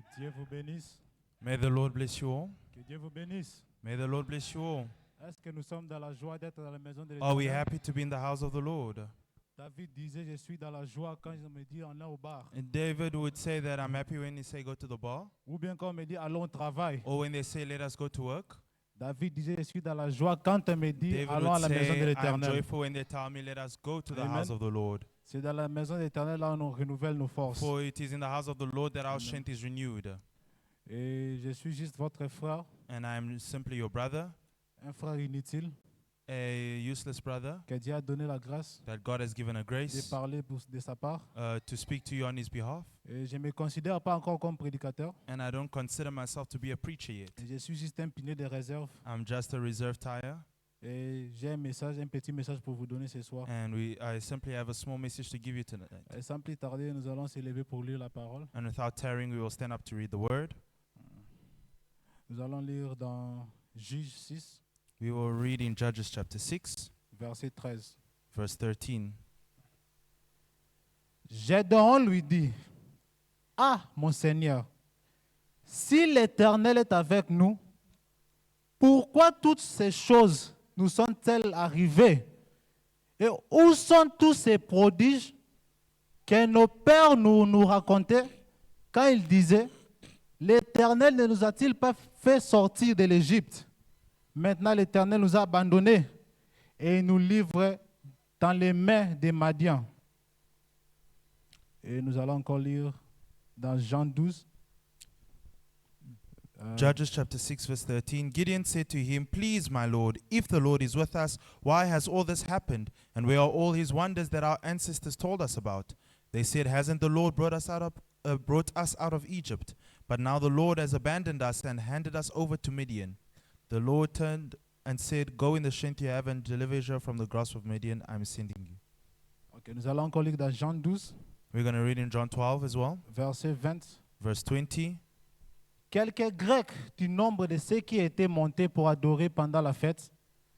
Que Dieu vous bénisse. May the Lord bless you all. Que Dieu vous bénisse. May the Lord bless you all. Est-ce que nous sommes dans la joie d'être dans la maison de Are we l'Éternel? happy to be in the house of the Lord? David disait, je suis dans la joie quand je me dis, on est au bar. And David would say that I'm happy when they say go to the bar, Ou bien quand on me dit, allons au travail. or when they say let us go to work. David disait, je suis dans la joie quand on me dit, David allons à would la maison de say I'm l'Éternel. joyful when they tell me let us go to the Amen. house of the Lord. C'est dans la maison de l'Éternel là où on renouvelle nos forces. For it is in the house of the Lord that our Amen. strength is renewed. Et je suis juste votre frère, And I am simply your brother, un frère inutile, a useless brother que Dieu a donné la grâce that God has given a de grace parler de sa part. to speak to you on his behalf. Et je ne me considère pas encore comme prédicateur. And I don't consider myself to be a preacher yet. Je suis juste un pilier de réserve. I'm just a reserve tire. Et j'ai un petit message pour vous donner ce soir. And I simply have a small message to give you tonight. Et sans plus tarder, nous allons s'élever pour lire la parole. And without tarrying, we will stand up to read the word. Nous allons lire dans Juge 6, We will read in Judges chapter 6, verset 13. verse 13. Gédéon lui dit, « Ah, mon Seigneur, si l'Éternel est avec nous, pourquoi toutes ces choses nous sont-elles arrivées? Et où sont tous ces prodiges que nos pères nous racontaient quand ils disaient, l'Éternel ne nous a-t-il pas fait sortir de l'Égypte? Maintenant, l'Éternel nous a abandonnés et il nous livre dans les mains des Madians. » Et nous allons encore lire dans Jean 12. Judges chapter 6, verse 13. Gideon said to him, Please, my Lord, if the Lord is with us, why has all this happened? And where are all his wonders that our ancestors told us about? They said, Hasn't the Lord brought us out of Egypt? But now the Lord has abandoned us and handed us over to Midian. The Lord turned and said, Go in the strength you have and deliver Israel from the grasp of Midian. I'm sending you. Ok, nous allons encore lire dans Jean 12, We're going to read in John 12 as well, verset 20. verse 20. Quelques Grecs du nombre de ceux qui étaient montés pour adorer pendant la fête,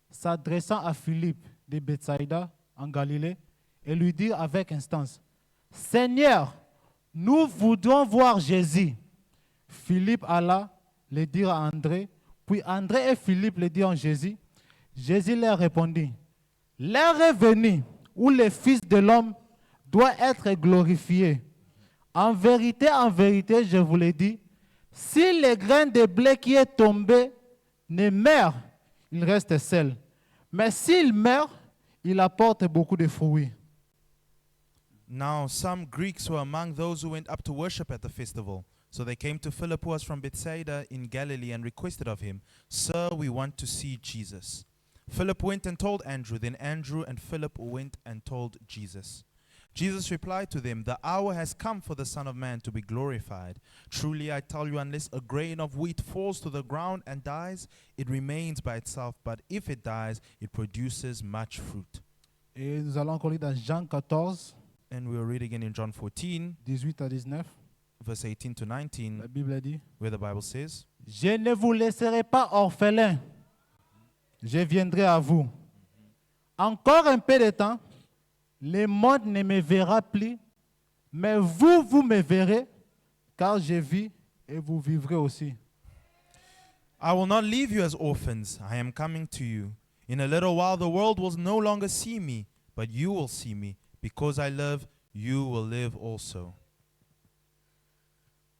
s'adressant à Philippe de Bethsaïda en Galilée, et lui dirent avec instance, Seigneur, nous voudrons voir Jésus. Philippe alla le dire à André, puis André et Philippe le dirent à Jésus. Jésus leur répondit, l'heure est venue où le Fils de l'homme doit être glorifié. En vérité, je vous le dis, si le grain de blé qui est tombé ne meurt, il reste seul. Mais s'il meurt, il apporte beaucoup de fruits. Now some Greeks were among those who went up to worship at the festival. So they came to Philip, who was from Bethsaida in Galilee, and requested of him, Sir, we want to see Jesus. Philip went and told Andrew. Then Andrew and Philip went and told Jesus. Jesus replied to them, The hour has come for the Son of Man to be glorified. Truly I tell you, unless a grain of wheat falls to the ground and dies, it remains by itself. But if it dies, it produces much fruit. Et nous allons encore lire dans Jean 14, And we'll read again in John 14, 18 à 19. verse 18 to 19, La Bible dit, where the Bible says, Je ne vous laisserai pas orphelins, je viendrai à vous. Encore un peu de temps, le monde ne me verra plus, mais vous me verrez, car je vis et vous vivrez aussi. I will not leave you as orphans. I am coming to you. In a little while the world will no longer see me, but you will see me. Because I live, you will live also.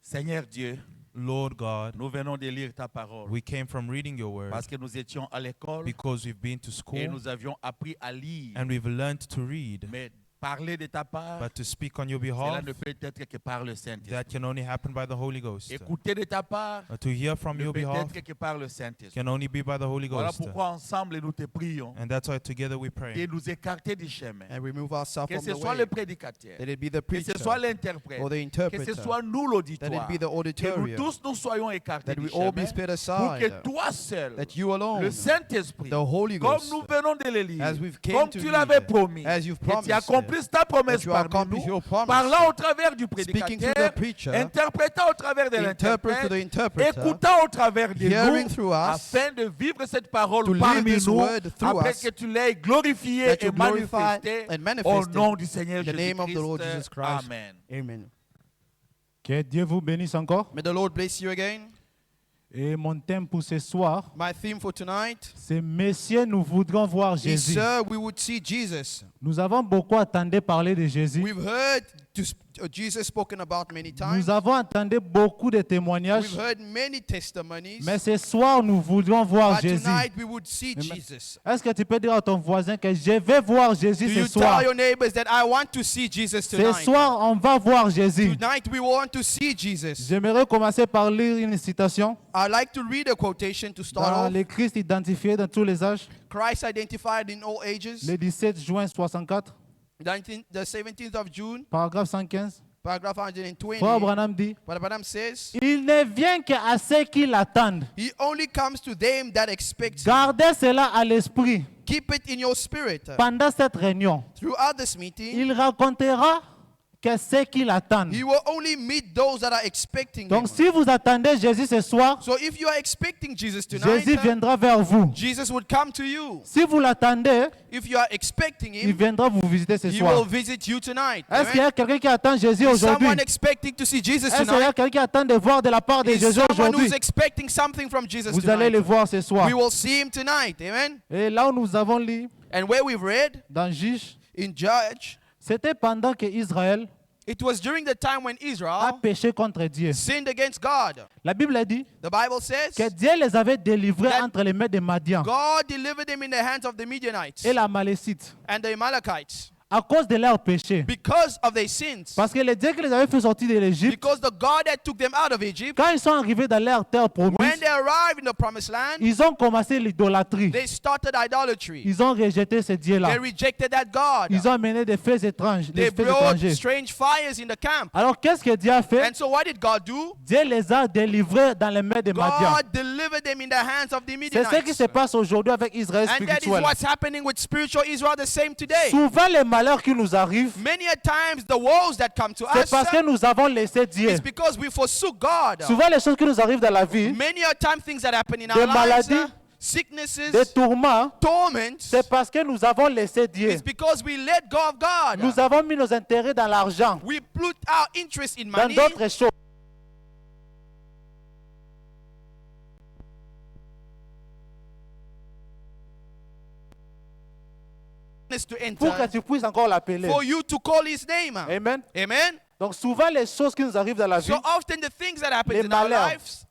Seigneur Dieu, Lord God, nous venons de lire ta parole we came from reading your word parce que nous étions à l'école because we've been to et school nous avions appris à lire. and we've learned to read. Mais parler de ta part, But to speak on your cela behalf, ne peut être que par le that Saint-Esprit. can only happen by the Holy Ghost. Écouter de ta part, To hear from ne your peut behalf être que par le Saint-Esprit. can only be by the Holy Voilà Ghost. pourquoi ensemble nous te prions And that's why together we de pray. nous écarter du chemin. and remove ourselves Que from ce the soit way. le prédicateur, That it be the que ce preacher soit l'interprète, or the que interpreter. ce soit nous That it l'auditoire, be the que nous auditorium. tous nous soyons écartés That du we all chemin be spared pour que aside. toi seul, That you alone, le Saint-Esprit, the Holy comme Ghost, nous venons de le lire, as we've came comme to tu read, l'avais promis, as you've que tu promised, accomplisses ta promesse that you parmi accomplish nous, your promise, parlant au travers du speaking to the prédicateur, preacher, interprétant au travers de interpret to the l'interprète, interpreter, écoutant au travers de hearing nous, through us, afin de vivre cette parole to live parmi this nous, word through après us, que tu l'aies glorifié that et you glorify manifesté and au manifest nom it du Seigneur in the name of the Lord Jesus Jésus-Christ. Christ. Amen. Amen. Que Dieu vous bénisse encore. May the Lord bless you again. Et mon thème pour ce soir, My theme for tonight c'est Messieurs, nous voudrons voir is, Jésus. Sir, we would see Jesus. Nous avons beaucoup entendu parler de Jésus. We've heard Jesus spoken about many times. Nous avons entendu beaucoup de témoignages. We've heard many testimonies. Mais ce soir, nous voudrions voir But Jésus. tonight we would see Amen. Jesus. Est-ce que tu peux dire à ton voisin que je vais voir Jésus Do ce you soir? tell your neighbors that I want to see Jesus Ce tonight? soir, on va voir Jésus. Tonight we want to see Jesus. J'aimerais commencer par lire une citation I'd like to read a quotation to start dans off. les Christ identifiés dans tous les âges, Christ identified in all ages. le 17 juin 64, The 17th of June, paragraphe 115. paragraph 120. Frère Branham dit, Brother Branham says, il ne vient qu'à ceux qui l'attendent. He only comes to them that expect him. Gardez cela à l'esprit. Keep it in your spirit. Pendant cette réunion, Throughout this meeting, il racontera que ceux qui l'attendent. He will only meet those that are expecting Donc him. si vous attendez Jésus ce soir, So if you are expecting Jesus tonight, Jésus viendra vers vous. Jesus would come to you. Si vous l'attendez, If you are expecting il him, viendra vous visiter ce he soir. will visit you tonight. Est-ce qu'il y Amen? a quelqu'un qui attend Jésus Is aujourd'hui? someone expecting to see Jesus Est-ce qu'il y tonight? a quelqu'un qui attend de voir de la part de Is Jésus someone aujourd'hui? who's expecting something from Jesus Vous allez le tonight? voir ce soir. We will see him tonight. Amen? Et là où nous avons lu And where we've read dans Juge, in Judge, c'était pendant que Israël it was during the time when a Israel péché contre Dieu. sinned against God. La Bible dit The Bible says que Dieu les avait délivrés That entre les mains des Madians God delivered them in the hands of the Midianites et la Malécite and the Amalekites à cause de leurs péchés. because of their sins. Parce que le Dieu qui les avait fait sortir de l'Égypte, Because the God that took them out of Egypt, quand ils sont arrivés dans leur terre when promise, they arrived in the promised land, ils ont commencé l'idolâtrie. they started idolatry. Ils ont rejeté ce Dieu-là. They rejected that God. Ils ont mené des faits étranges, des They faits brought étrangers. strange fires in the camp. Alors qu'est-ce que Dieu a fait? And so what did God do? Dieu les a délivrés dans les mains des Madians. God delivered them in the hands of the C'est ce qui Midianites. se passe aujourd'hui avec Israël And that is spirituel. what's happening with spiritual Israel the same today. Souvent les malheurs qui nous arrivent, Many a times the woes that come to c'est us parce que nous avons laissé Dieu. is because we forsook God. Souvent les choses qui nous arrivent dans la vie, Many a time things that happen in Des our lives, maladies, sicknesses, des tourments, torments, c'est parce que nous avons laissé Dieu. it's because we let go of God. Nous avons mis nos intérêts dans l'argent, We put our interest in dans money, d'autres choses. to Pour que enter, tu puisses encore l'appeler. for you to call His name. Amen. Amen. Donc souvent les choses qui nous arrivent dans la vie, So often the things that happen Les in our malheurs. lives,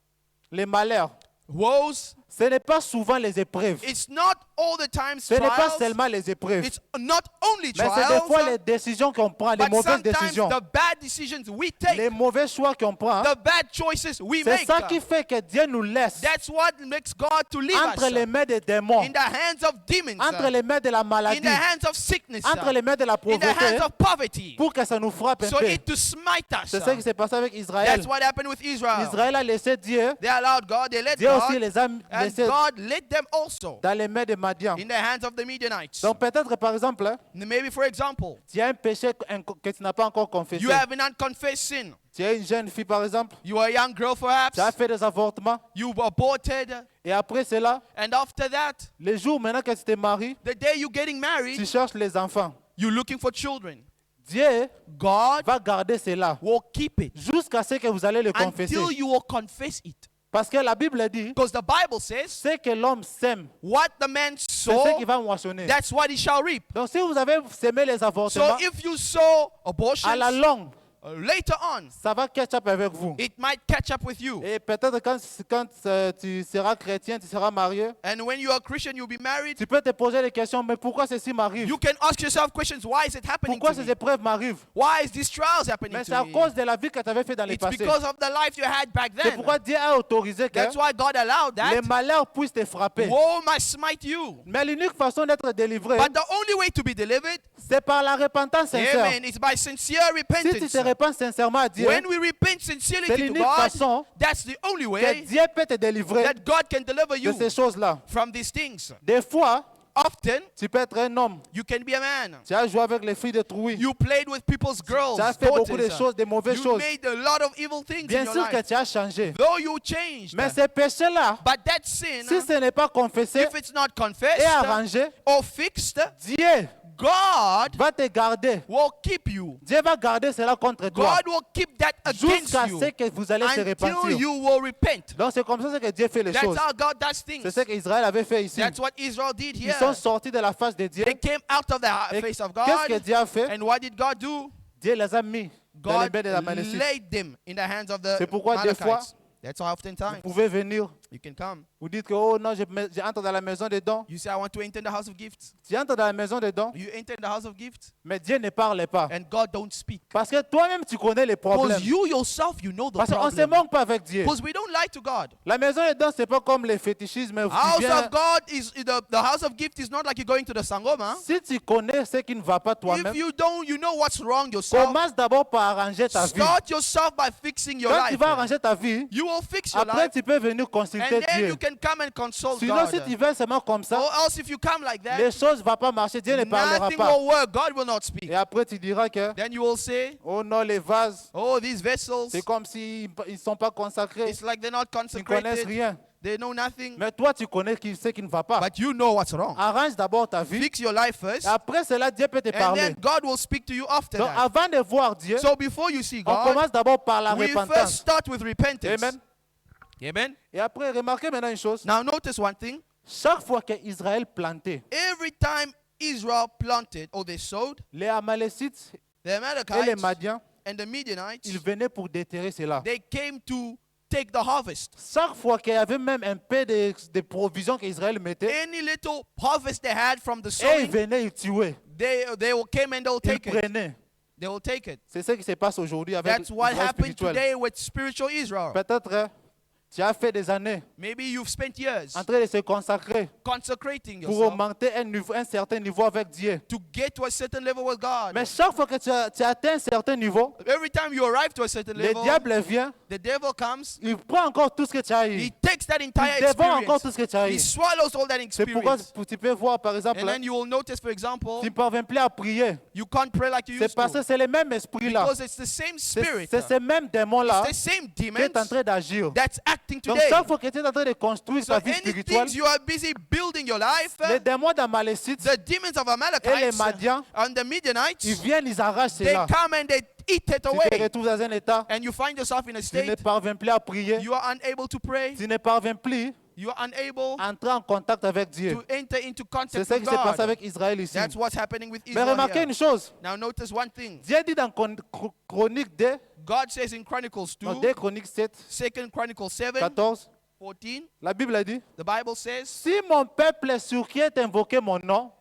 les malheurs, woes, ce n'est pas souvent les épreuves. it's not all the time Ce n'est pas trials. seulement les épreuves. It's not only Mais c'est des fois trials, les décisions qu'on prend, les but mauvaises sometimes décisions, the bad decisions we take, les mauvais choix qu'on prend. the bad choices we C'est make. ça qui fait que Dieu nous laisse That's what makes God to leave entre us les mains des démons, in the hands of demons, entre les mains de la in maladie, the hands of sickness, entre les mains de la in the hands pauvreté, of poverty, pour que ça nous frappe un so peu. it to smite us. C'est ce qui s'est passé avec Israël. That's what happened with Israel. Israël a laissé Dieu. They allowed God, they let Dieu aussi God, les a and laissés God let them also dans les mains des Madians. in the hands of the Midianites. Donc peut-être par exemple, hein, Maybe for example, tu as un péché que tu n'as pas encore confessé. you have an unconfessed sin. Tu es une jeune fille par exemple, You are a young girl perhaps, tu as fait des avortements. you aborted, Et après cela, and after that, le jour maintenant que tu te maries, the day you're getting tu married, cherches les enfants. you're looking for children. Dieu God va garder cela will keep it jusqu'à ce que vous allez le confesser. until you will confess it. Parce que la Bible dit, Because the Bible says, ce que l'homme sème, what the man c'est sow, ce qu'il va moissonner. that's what he shall reap. Donc si vous avez semé les So avortements, if you sow abortions, à la longue, later on, ça va catch up avec vous. it might catch up with you. Et peut-être quand tu seras chrétien, tu seras marié, And when you are a Christian, you'll be married. tu peux te poser les questions, mais pourquoi ceci m'arrive? You can ask yourself questions. Why is it happening Pourquoi to ces me? épreuves m'arrivent? Why is these trials happening Mais c'est to à me? cause de la vie que tu avais fait dans le It's passé. because of the life you had back C'est then. pourquoi Dieu a autorisé que That's why God allowed les that. malheurs puissent te frapper. Woe might smite you. Mais l'unique façon d'être délivré, But the only way to be delivered, c'est par la repentance sincère. amen, is by sincere Si tu repentance. te repens sincèrement à Dieu, When we repent sincerely c'est to l'unique God, façon that's the only que way Dieu peut te délivrer that God can deliver de you ces choses-là. from these things. Des fois, Often, tu peux être un homme. you can be a man. Tu as joué avec les filles de Trouille. You played with people's girls, Tu as fait beaucoup de daughters. choses, de mauvaises You choses. made a lot of evil things Bien in your sûr que life. tu as changé. Though you changed, Mais ces péchés-là, but that sin, si ce n'est pas confessé if it's not confessed et arrangé, or fixed, Dieu God va te garder. will keep you. Dieu va garder cela contre toi God will keep that against jusqu'à you ce que vous allez se until repentir. you will repent. Donc c'est comme ça que Dieu fait les That's choses. how God does C'est things. ce qu'Israël avait fait ici. That's what Israel did Ils here. sont sortis de la face de Dieu. They came out of the Et face of qu'est-ce que God. Dieu a fait? And what did God do? Dieu les a mis dans les God mains des Amalécites. laid them in the hands of the C'est pourquoi des fois, Amalekites. That's why oftentimes Vous pouvez venir, you can come. vous dites que oh non, j'entre dans la maison des dons. You say, I want to enter the house of gifts. Tu entres dans la maison des dons, You enter the house of gifts, mais Dieu ne parle pas. and God don't speak. Parce que toi-même, tu connais les problèmes. Because you yourself, you know the Parce qu'on ne se problem. manque pas avec Dieu. Because we don't lie to God. La maison des dons, c'est pas comme les fétichismes. House of God is the house of gift is not like you're going to the Sangoma. Si tu connais ce qui ne va pas toi-même, If you don't, you know what's wrong yourself. commence d'abord par arranger ta vie. Start yourself by fixing your Quand tu life. vas arranger ta vie, You will fix your après life, tu peux venir and consulter then Dieu. you can come and consult Sinon, si God. tu veux seulement comme ça, Or else if you come like that, les choses ne vont pas marcher. Dieu ne parlera nothing pas. will work. God will not speak. Et après, tu diras que, Then you will say, oh non, les vases, oh, these vessels, c'est comme s'ils ne sont pas consacrés. it's like they're not Ils ne connaissent consecrated. rien. They know nothing. Mais toi, tu connais ce qui ne va pas. But you know what's wrong. Arrange d'abord ta vie. Fix your life first, Et après cela, Dieu peut te and parler. then God will speak to you after Donc, that. avant de voir Dieu, So before you see on God, commence d'abord par la we first repentance. start with repentance. Amen. Amen. Et après, remarquez maintenant une chose. Now notice one thing. Chaque fois qu'Israël plantait, Every time Israel planted or they sowed, les Amalécites the et les Amalekites Madians, and the Midianites, ils venaient pour déterrer cela. they came to take the harvest. Chaque fois qu'il y avait même un peu de provisions qu'Israël mettait, Any little harvest they had from the et ils sowing, venaient, ils tuaient, they will came and they'll ils take it. prenaient. They will take it. C'est ce qui se passe aujourd'hui avec That's what l'Israël happened spirituel. today with spiritual Israel. Peut-être tu as fait des années Maybe you've spent years en train de se consacrer consecrating pour yourself augmenter un certain niveau avec Dieu. to get to a certain level with God. Mais chaque fois que tu atteins un certain niveau, Every time you arrive to a certain le level, diable vient, the devil comes, il prend encore tout ce que tu as eu. he takes that entire Il dévore encore experience, tout ce que tu as he eu. swallows all that C'est pourquoi experience. tu peux voir, par exemple, And then you will notice, for example, tu ne parviens plus à prier. you can't pray like you C'est used parce que to. c'est le même esprit-là. Because it's the same spirit. C'est ce même démon-là It's the same qui demons est en train d'agir. that's acting Donc today. chaque fois que tu es en train de construire So ta vie spirituelle, anything you are busy building your life, les démons d'Amalécites, the demons of et les Amalekites Madians, and the ils Midianites, viennent, ils arrachent they cela. come and they eat it Tu te away. retrouves dans un état, And you find yourself in a tu ne state, parviens plus à prier, you are unable to pray, tu ne parviens plus you are unable à entrer en contact avec Dieu. to enter into C'est contact ce with qui se passe God. avec Israël ici. That's what's happening with Mais Israel remarquez here. une chose, Now notice one thing. Dieu dit dans Chronique 2, God says in Chronicles 2, non, 2 Chroniques 7, 2 Chronicles 7, 14, 14, la Bible a dit, the Bible says, si mon peuple sur qui est invoqué mon nom,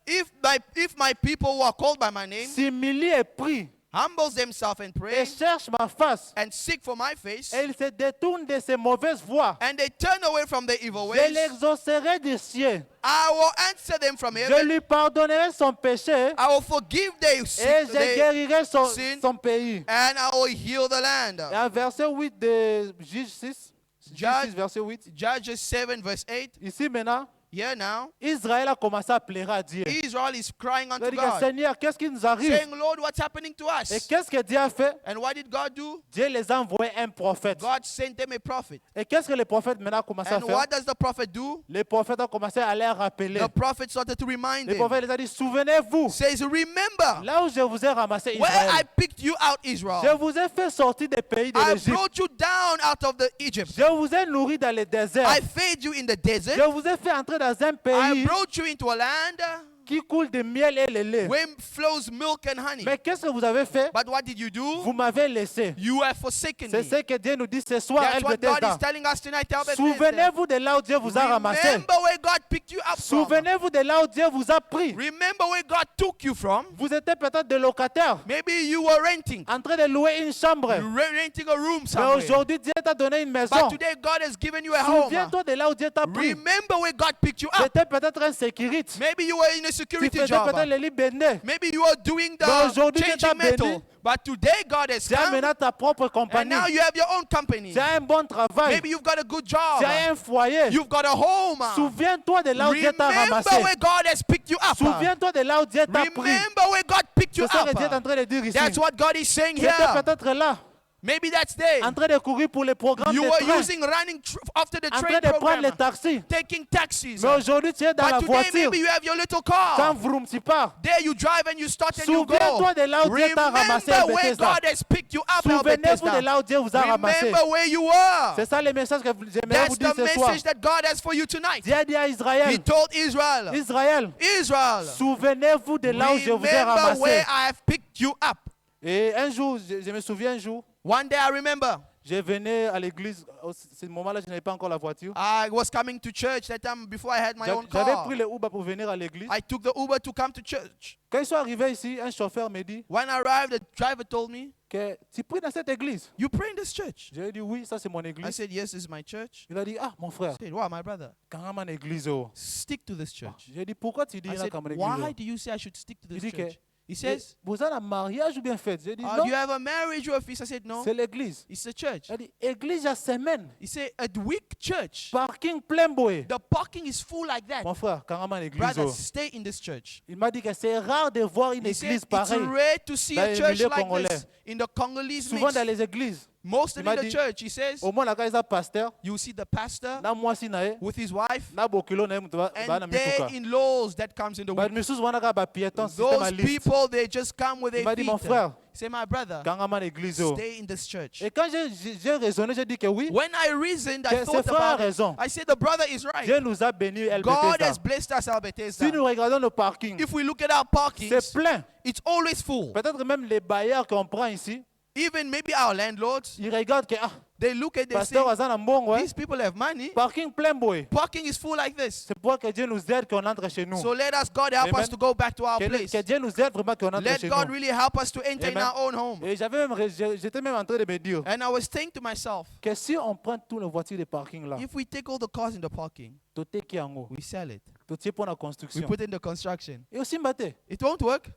if my people who are called by my name s'humilie et prie, humbles themselves and et pray cherche ma face, and seek for my face, et il se détourne de ses mauvaises voies, and they turn away from their evil je ways, l'exaucerai des cieux. I will answer them from Je heaven. lui pardonnerai son péché I will forgive their et sin, je guérirai sin. son pays. and I will heal the land. Et en verset 8 de Juge 6, Juge 6, verset 8, Judges 7 verse 8. ici maintenant, Here now, Israël a commencé à pleurer à Dieu. Israel is crying Il a unto dit, God, Seigneur, qu'est-ce qui nous arrive? saying, Lord, what's happening to Et us? qu'est-ce que Dieu a fait? And what did God do? Dieu les a envoyé un prophète. God sent them a prophet. Et qu'est-ce que le prophète maintenant a commencé à And faire? what does the prophet do? Le prophète a commencé à les rappeler. The prophet started to remind Le them. prophète les a dit, souvenez-vous, Says, remember là où je vous ai ramassé where I Israël, picked you out, je Israel. vous ai fait sortir des pays de I l'Égypte. brought you down out of the Egypt. Je vous ai nourri dans le désert. I fed you in the desert. Je vous ai fait entrer dans un I pays brought you into a land qui coule de miel et de lait. where flows milk and honey. Mais qu'est-ce que vous avez fait? But what did you do? Vous m'avez laissé. You have forsaken C'est me. ce que Dieu nous dit ce soir, That's El what God is Bethesda. telling us tonight, El Bethesda. Souvenez-vous de là où Dieu vous a ramassé. Remember where God picked you up from. Souvenez-vous de là où Dieu vous a pris. Remember where God took you from. Vous étiez peut-être des locataires, Maybe you were renting. en train de louer une chambre. You were renting a room Mais somewhere. aujourd'hui, Dieu t'a donné une maison. But today God has given you a home. Souviens-toi de là où Dieu t'a pris. Remember where God picked you up. C'était peut-être un sécurité. Maybe you were in a Tu security faisais job. peut-être le lit béné. Maybe you were doing Mais the aujourd'hui, Dieu t'a changing metal. béni. But today God has Tu as come. maintenant ta propre And compagnie. now you have your own company. Tu as un bon travail. Maybe you've got a good Tu as job. un foyer. You've got a home. Souviens-toi de là où Dieu t'a Remember ramassé. where God has picked you up. Souviens-toi de là où Dieu t'a pris. Remember where God picked you C'est ça que Dieu est en up. train de dire ici. That's what God is saying Tu étais here. peut-être là. Maybe that's day. en train de courir pour les programmes You de were train, using running after the en train train de prendre les program, taxis. taking taxis. Mais aujourd'hui, tu es dans la But today voiture. maybe you have your little Quand car. vroom, tu pars. There you drive and you start and you go. Souviens-toi de là où Dieu t'a ramassé à Remember where Bethesda. God has picked you up at Souvenez-vous de Bethesda. là où Dieu vous a ramassé. Remember where you were. C'est ça le message que j'aimerais That's vous dire the ce soir. message that God has for you tonight. Dieu a dit à He Israël, told Israel, Israël, Israel, souvenez-vous de là où je vous ai remember ramassé. where I have picked you up. Et un jour, je me souviens un jour, One day I remember je venais à l'église. À ce moment-là, je n'avais pas encore la voiture. I was coming to church that time before I had my own J'avais car. pris le Uber pour venir à l'église. I took the Uber to come to church. Quand ils sont arrivés ici, un chauffeur me dit When I arrived, the driver told me, que tu pries dans cette église. "You pray in this church?" J'ai dit oui, ça c'est mon I église. said, "Yes, this is my church." Il a dit ah mon frère, I said, "Wow, my brother, quand même mon église. Oh. stick to this church." J'ai dit pourquoi tu dis I là said, quand mon "Why église? do you say I should stick to Il this dit que church?" He says, vous avez un mariage ou bien fête? J'ai dit "Do non, you have a marriage or a feast?" I said, "No, c'est l'église. it's a church." Il a dit église à semaine, He said, "A weak church. parking plein boé. The parking is full like that. Mon frère, quand même l'église. Brother, Oh. stay in this church." Il m'a dit que c'est rare de voir une He said, église "It's pareille. rare to see dans a les church milieux like congolais. this in the Congolese Souvent mix. dans les églises, Mostly Il m'a in the dit, church." He says, au moins là quand ils ont pasteur, "You see the pastor na mwasi na ye, with his wife na bokilo na ye mutu ba na and their mituka. in-laws that comes in the Ba week. misusu wana ka ba piéton système à Those liste. people, they just come with Il their m'a dit mon feet. frère, Say, my brother, quand même l'église. Oh. stay in this church." Et quand j'ai raisonné, j'ai dit que oui, When I reasoned, I que ce thought frère a about it. raison. I said, the brother is right. Dieu nous a bénis, El God Bethesda. has blessed us, our Bethesda. Si nous regardons le parking, If we look at our parkings, c'est plein. it's always full. Peut-être même les bailleurs qu'on prend ici, Even maybe our landlords, ils regardent que ah, they look at, they say, pasteur Azan a mbongo, these people have money. parking plein boy. Parking is full like this. C'est pour que Dieu nous aide qu'on entre chez nous. So let us, God, help Amen. us to go back to our Que, place. que Dieu nous aide vraiment qu'on entre Let chez God nous. really help us to enter in Amen. our own home. Et j'étais même en train de me dire And I was saying to myself, que si on prend toutes les voitures de parking là, if we take all the cars in the parking, tout est qui en haut, we sell it. tout est pour la We construction. put it in the construction. Et aussi maté, It won't work.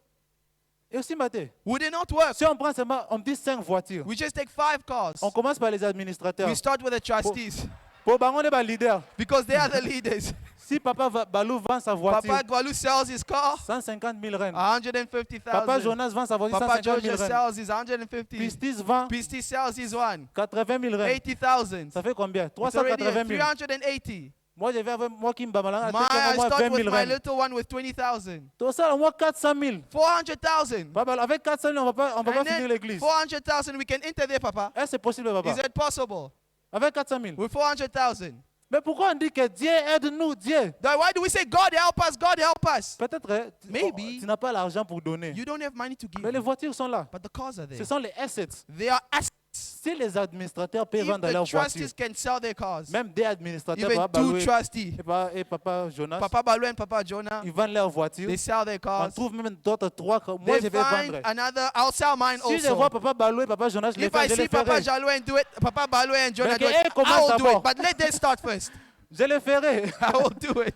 et aussi maté. Would it not work? Si on prend seulement, on dit 5 voitures, We just take 5 cars. on commence par les administrateurs. We start with the trustees Pour on est leader. because they are the leaders. Si Papa Balou vend sa voiture, Papa Gwalu sells his car, 150 000 rennes. 150,000. Papa Jonas vend sa voiture, Papa 150 000 George rennes. sells his 150. Pistis vend Pistis sells his one, 80 000 rennes. 80,000. Ça fait combien? It's already at 380 000. 380. Moi, je vais avec moi qui me babalanga, I moi start 20 with 000 my rennes. little one with 20,000. Tout ça, moi 400 000. 400,000. Papa, avec 400 000, on va pas And finir then l'église. 400,000, we can enter there, Papa. Est-ce que c'est possible, papa? Is it possible? Avec 400 000. With 400,000. Mais pourquoi on dit que Dieu aide-nous, Dieu? Then why do we say, God help us, God help us? Peut-être Maybe. tu n'as pas l'argent pour donner. You don't have money to give, Mais les voitures sont là. but the cars are there. Ce sont les assets. They are assets. Si les administrateurs peuvent If vendre the leurs voitures, trustees can sell their cars, même des administrateurs, even Papa 2 Balou trustees, et Papa Jonas, Papa Balu and Papa Jonah, ils vendent leurs voitures. they sell their On cars. trouve même d'autres 3 que moi je They vais find vendre. another, I'll sell mine Si je vois also. Papa Balou et Papa Jonas, je les If I fais, je see les Papa ferai. Jalo and do it, Papa Balu and Jonah Mais do que it, eux commencent I will do d'abord. it. But let them start first. Je les ferai. I will do it.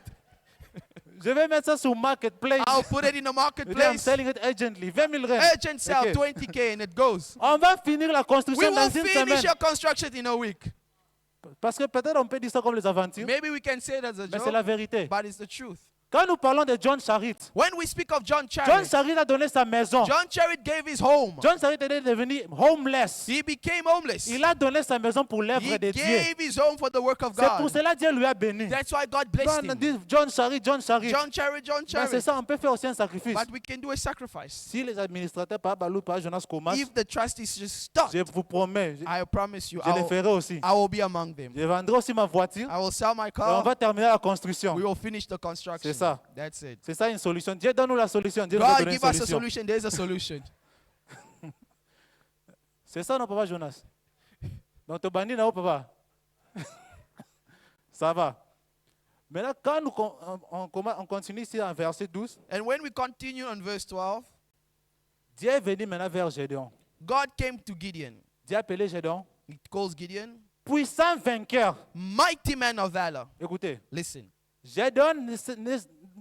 Je vais mettre ça sur Marketplace. I'll put it in the Je dis, I'm marketplace. selling it urgently. 20 000 rennes. Urgent sell, Ok. 20K, and it goes. On va finir la We construction will dans une finish semaine. your construction in a week. Parce que peut-être on peut dire ça comme les aventures, Maybe we can say it as a mais c'est la joke, vérité. but it's the truth. Quand nous parlons de John Charit, When we speak of John John Charit, Charit a donné sa maison. John Charit gave his home. John Charit est devenu homeless. He became homeless. Il a donné sa maison pour l'œuvre He de Dieu. gave his home for the work of C'est pour God. cela que Dieu lui a béni. That's why God blessed Quand on him. dit John Charit, John Charit, John Charit, John ben c'est Charit. ça, on peut faire aussi un sacrifice. But we can do a sacrifice. Si les administrateurs, par Balou, par Jonas commencent, If the trustees just start, je vous promets, I promise you, je le ferai aussi. I will be among them. Je vendrai aussi ma voiture I will sell my et on car. va terminer la construction. We will finish the construction. C'est ça. That's it. C'est ça une solution. Dieu donne-nous la solution. Dieu nous a God donné give une us a solution. solution. There's a solution. C'est ça, non, papa Jonas? Donc, tu bannis là-haut, papa. Ça va. Maintenant, quand on continue ici en verset 12, And when we continue on verse 12, Dieu est venu maintenant vers Gédéon. God came to Gideon. Dieu a appelé Gédéon, He calls Gideon, puissant vainqueur. mighty man of valor. Écoutez, Listen, Gédéon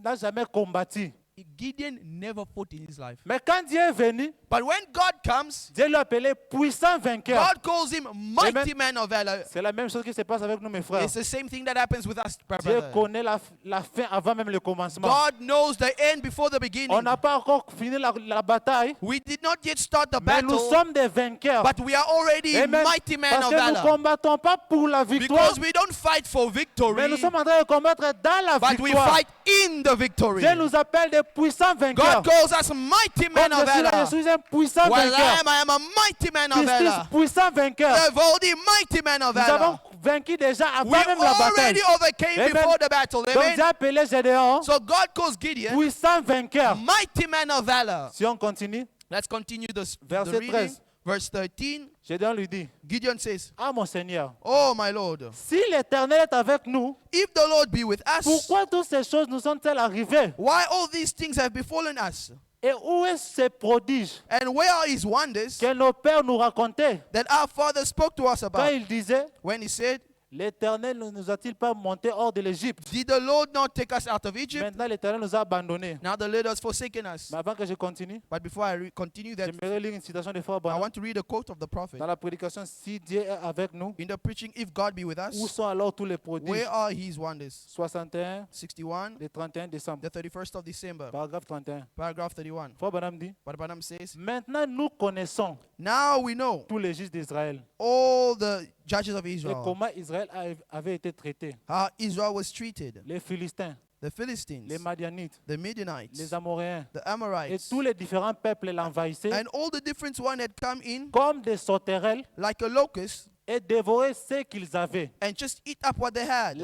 n'a jamais combattu. Gideon never fought in his life. Mais quand Dieu est venu, But when God comes, Dieu l'a appelé puissant vainqueur. God calls him mighty man of valor. C'est la même chose qui se passe avec nous, mes frères. It's the same thing that happens with us, Dieu brother. connaît la fin avant même le commencement. God knows the end before the beginning. On n'a pas encore fini la bataille, We did not yet start the mais nous battle, sommes des vainqueurs. but we are already Amen. mighty men Parce of que nous ne valor. combattons pas pour la victoire, Because we don't fight for mais victory, nous sommes en train de combattre dans la but we victoire. fight in the victory. Dieu nous appelle des puissants vainqueurs. God calls us mighty men Comme of je suis là, valor. je suis un puissant While vainqueur. I am a mighty man of Christus, valor. puissant vainqueur. Evoldi, mighty man of Nous avons valor. vaincu déjà avant We même la bataille. already overcame Amen. before the battle. Donc Amen. Dieu a appelé Gédéon So God calls Gideon puissant vainqueur. mighty man of valor. Si on continue, Let's continue the Verset reading. 13. Verse 13. Gédéon lui dit, Gideon says, ah mon Seigneur, Oh my Lord, si l'Éternel est avec nous, if the Lord be with us, pourquoi toutes ces choses nous sont-elles arrivées? why all these things have befallen us? Et où est ces prodiges And where are his wonders que nos pères nous racontaient that our father spoke to us quand about? il disait, When he said, l'Éternel ne nous a-t-il pas monté hors de l'Égypte? Did the Lord not take us out of Egypt? Maintenant, l'Éternel nous a abandonnés. Now the Lord has forsaken us. Mais avant que je continue, But before I continue that, j'aimerais lire une citation de Frère I Branham. want to read a quote of the prophet. Dans la prédication, si Dieu est avec nous, In the preaching, if God be with où us, sont alors tous les prodiges? where are his wonders? 61, 61, le 31 décembre, the 31st of December, paragraphe 31. paragraph 31. Frère Branham dit, What Branham says, maintenant nous connaissons now we know tous les juges d'Israël all the judges of et Israel, comment Israël avait été traité. how Israel was treated. Les Philistins, The Philistines, les Madianites, the Midianites, les Amoréens the et Amorites, tous les différents peuples l'envahissaient and all the different ones had come in comme des sauterelles like a locust et dévoraient ce qu'ils avaient. and just eat up what they had,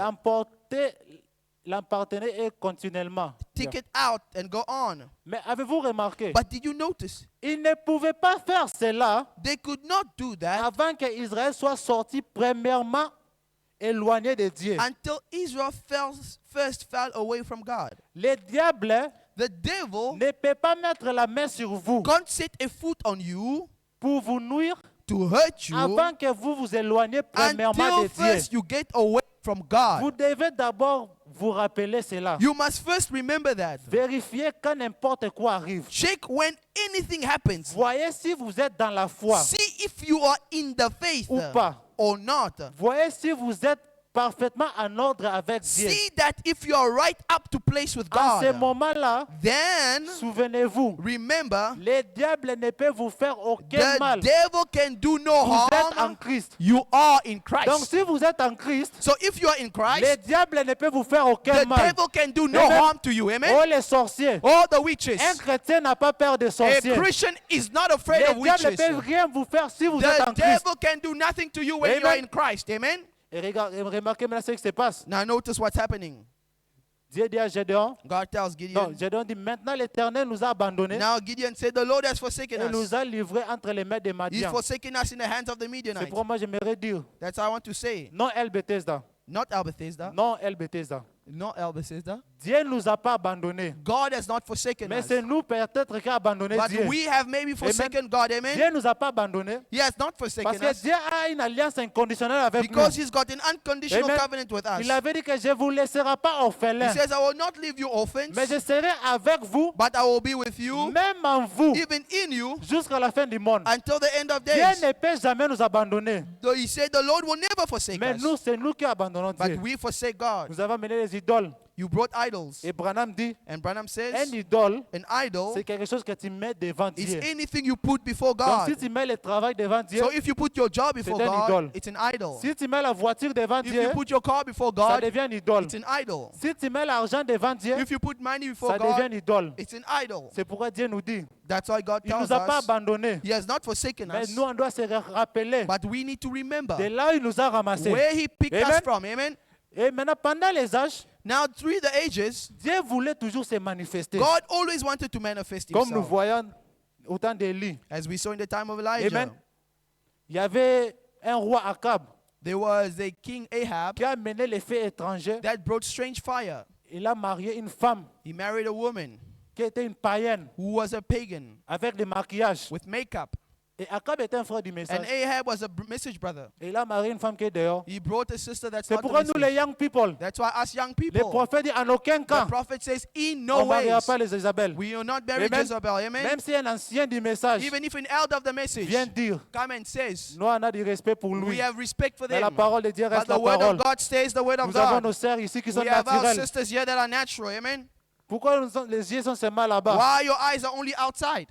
L'emportaient et continuellement. take it out and go on. Mais avez-vous remarqué, But did you notice? ils ne pouvaient pas faire cela They could not do that avant que Israël soit sorti premièrement éloigné de Dieu. until Israel first fell away from God. Le diable The devil ne peut pas mettre la main sur vous can't set a foot on you pour vous nuire to hurt you avant que vous vous éloigniez premièrement until de Dieu. first you get away from God. Vous devez d'abord vous rappeler cela. You must first remember that. Vérifiez quand n'importe quoi arrive. Check when anything happens. Voyez si vous êtes dans la foi See if you are in the faith ou pas. or not. Voyez si vous êtes parfaitement en ordre avec Dieu. See that if you are right up to place with En ce God, moment-là, then souvenez-vous, remember le diable ne peut vous faire aucun the mal. devil can do no Vous êtes en harm. Christ. You are in Donc Christ. si vous êtes en Christ, So if you are in le Christ, diable ne peut vous faire aucun the mal. devil can do no Amen. harm to you. Amen. Oh les sorciers. All the witches. Un chrétien n'a pas peur des A sorciers. Christian is not afraid Le of diable ne witches. peut rien vous faire si vous êtes The en Christ. devil can do nothing to you when you Amen. are in Christ. Amen. Et remarquez maintenant ce qui se passe. Now notice what's happening. Dieu dit à Gédéon, God tells non, Gideon. Gédéon dit maintenant l'Éternel nous a abandonnés Now Gideon said, the Lord has forsaken et us. nous a livrés entre les mains des He's Madians. forsaken us in the hands of the C'est Midianites. pourquoi moi j'aimerais dire, That's how I want to say. non El Bethesda, Not El Bethesda. non El Bethesda. Not El Bethesda. Dieu ne nous a pas abandonnés. God has not forsaken Mais us. c'est nous peut-être qui avons abandonné But Dieu. we have maybe forsaken God. Amen. Dieu ne nous a pas abandonnés He has not parce forsaken que us Dieu a une alliance inconditionnelle avec nous. because He's got an unconditional Amen. covenant with us. Il avait dit que je ne vous laisserai pas He orphelins, says, I will not leave you orphans, mais je serai avec vous, but I will be with you, même en vous, even in you, jusqu'à la fin du monde. until the end of Dieu days. ne peut jamais nous abandonner. Though He said, the Lord will never forsake Mais us. nous, c'est nous qui abandonnons But Dieu. we forsake God. Nous avons mené les idoles. You brought idols. Et Branham dit, And Branham un says, idole, an idol c'est quelque chose que tu mets devant is Dieu. anything you put before Donc si God. tu mets le travail devant Dieu, So if you put your job before un God, idole. it's an idol. si tu mets la voiture devant If Dieu, you put your car before ça God, devient une idole. it's an idol. Si tu mets l'argent devant Dieu, If you put money before ça devient God, une idole. it's an idol. C'est pourquoi Dieu nous dit, That's why God il ne tells nous a pas us abandonnés. He has not forsaken Mais us, nous, on doit se rappeler but we need to remember de là où il nous a ramassés. where He picked us Amen. from. Amen. Et maintenant, pendant les âges, Now, through the ages, Dieu voulait toujours se manifester. God always wanted to manifest Comme nous Himself. voyons au temps d'Élie. As we saw in the time of Elijah, Amen. Il y avait un roi Akab there was a king Ahab qui a mené les faits étrangers. that brought strange fire. Il a marié une femme He married a woman qui était une païenne who was a pagan avec des maquillages. with makeup. Et Akab était un frère du And message. Ahab was a message brother. Et il a marié une femme qui est dehors. He brought a sister that's C'est not the pourquoi nous, les message. young people, That's why us young les people, prophètes disent en aucun the cas, prophet says, in on no ne mariera ways, pas les Isabelles. we will not Et marry même, Jezebel. Amen. même si un ancien du message Even if an elder of the message vient dire, come and says, nous on a du respect pour we lui, have respect for mais la them, parole de Dieu but reste the la word parole. of God stays the word of Nous avons God. nos sœurs ici qui sont We have our naturelles. sisters here that are natural. Amen. Pourquoi les yeux sont seulement là-bas? Why your eyes are only outside?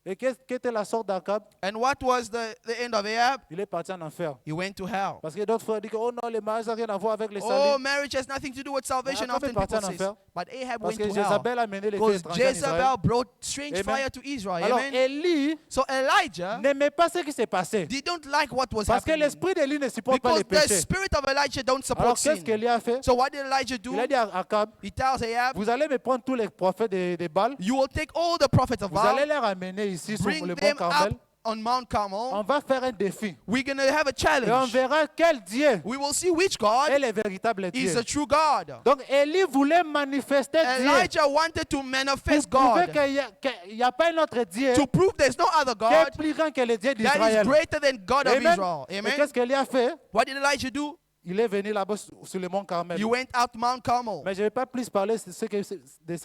Et quelle était la sorte d'Akab? And what was the end of Ahab? Il est parti en enfer. He went to hell. Parce que d'autres frères disent que oh non, le mariage n'a rien à voir avec les Oh, salut. marriage has nothing to do with salvation, Ahab est often parti people en say. enfer. But Ahab Parce went que to hell. Jézabel a mené les filles Because étrangères en Israël. Jezebel brought strange Amen. fire to Israel. Alors Amen. Élie So Elijah n'aimait pas ce qui s'est passé. didn't like what was Parce que happening. l'esprit d'Élie ne supporte pas Because les the péchés. spirit of Elijah don't Alors support qu'est-ce sin. qu'Élie a fait? So what did Elijah Il a do? dit à Akab, He tells Ahab, vous allez me prendre tous les prophètes de Baal, you will take all the prophets of vous allez Baal, les ramener ici sur bring le mont them Carmel. up on Mount Carmel. On va faire un défi. We're going to have a Et on challenge. verra quel Dieu We will see which God est le véritable is Dieu. the true God. Donc Élie voulait manifester Dieu Elijah wanted to manifest pour prouver God, qu'il n'y a pas un autre Dieu to prove there's no other qui est God plus grand que le Dieu that is d'Israël. greater than God of Amen. Israel. Et Amen. qu'est-ce qu'Élie a fait? What did Elijah do? Il est venu là-bas sur le mont Carmel. You went out Mount Carmel. Mais je ne vais pas plus parler de ce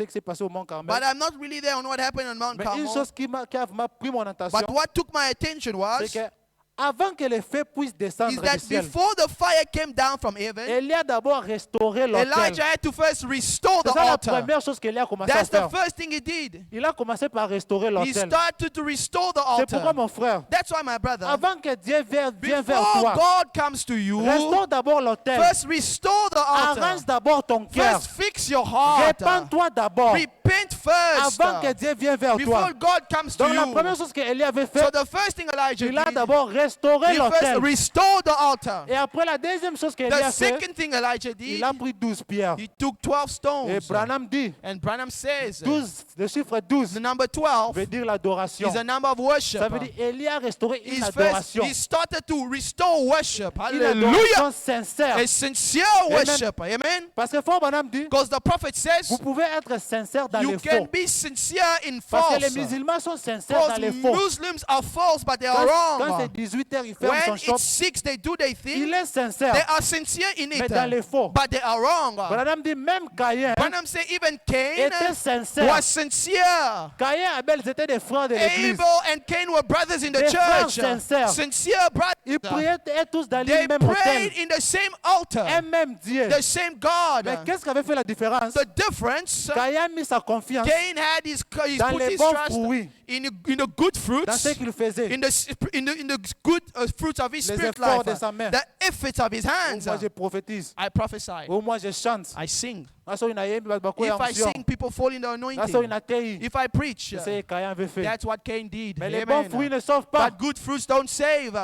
qui s'est passé au mont Carmel. But I'm not really there on what happened on Mount Mais une Carmel. chose qui m'a pris mon attention, But what took my attention was c'est que avant que le feu puisse is descendre that du ciel, before the fire came down from heaven, Élie a d'abord restauré l'autel. Elijah had to first restore C'est the ça la altar. première chose qu'Élie a commencé à That's the faire. first thing he did. Il a commencé par restaurer He l'autel. started to restore the C'est pourquoi, altar. mon frère, That's why, my brother, avant que Dieu vienne vers before toi, God comes to you, restaure d'abord l'autel. first restore the altar. Arrange d'abord ton cœur. First fix your heart. Répands-toi d'abord Repent first avant que Dieu vienne vers before toi. God comes to Donc la première you. chose qu'Élie avait So fait, the first thing Elijah il a did, d'abord restauré he first l'autel. restored the altar. Et après la deuxième chose qu'Élie The a fait, second thing Elijah il did, a pris 12 pierres. he took 12 Et stones. Branham dit, And Branham says 12, le chiffre 12 the number 12 veut dire l'adoration. is a number of worship. Ça veut dire Élie a restauré une He's first, adoration. he started to restore worship. Une Hallelujah. adoration sincère. A sincere worship. Amen. Parce que Frère Branham dit, Because the prophet says vous pouvez être sincère dans you les can faux. be sincere in Parce que false. les musulmans sont sincères dans Because les faux. Muslims are false, but they are Quand wrong. c'est 18h, il ferme son When shop. it's 6, they do their Il thing. est sincère. They are sincere in Mais it, dans les faux. but they are wrong. Branham dit, même Caïn Branham said even Cain était sincère. was sincere. Caïn et Abel, c'était des frères de l'église. Abel and Cain were brothers in the Des frères church. sincères. Sincere Ils brothers. priaient tous dans le They même hôtel. prayed in the same altar, Un même Dieu. the same God. Mais qu'est-ce qui avait fait la différence? The difference, Caïn a mis sa confiance Cain had his dans put les his bons trust fruits, in the good dans fruits, ce qu'il faisait. in the good fruits of his Les spirit efforts life, de sa main. the efforts of his hands. Moi, je prophétise. I prophesy. Ou moi, je chante. I sing. Naso inayembi bakuya If I onction. sing, people fall in the Naso anointing. inatei. If I preach, C'est ce que Caïn avait fait. that's what Cain did. Mais les bons fruits Amen. ne sauvent pas. But good fruits don't save.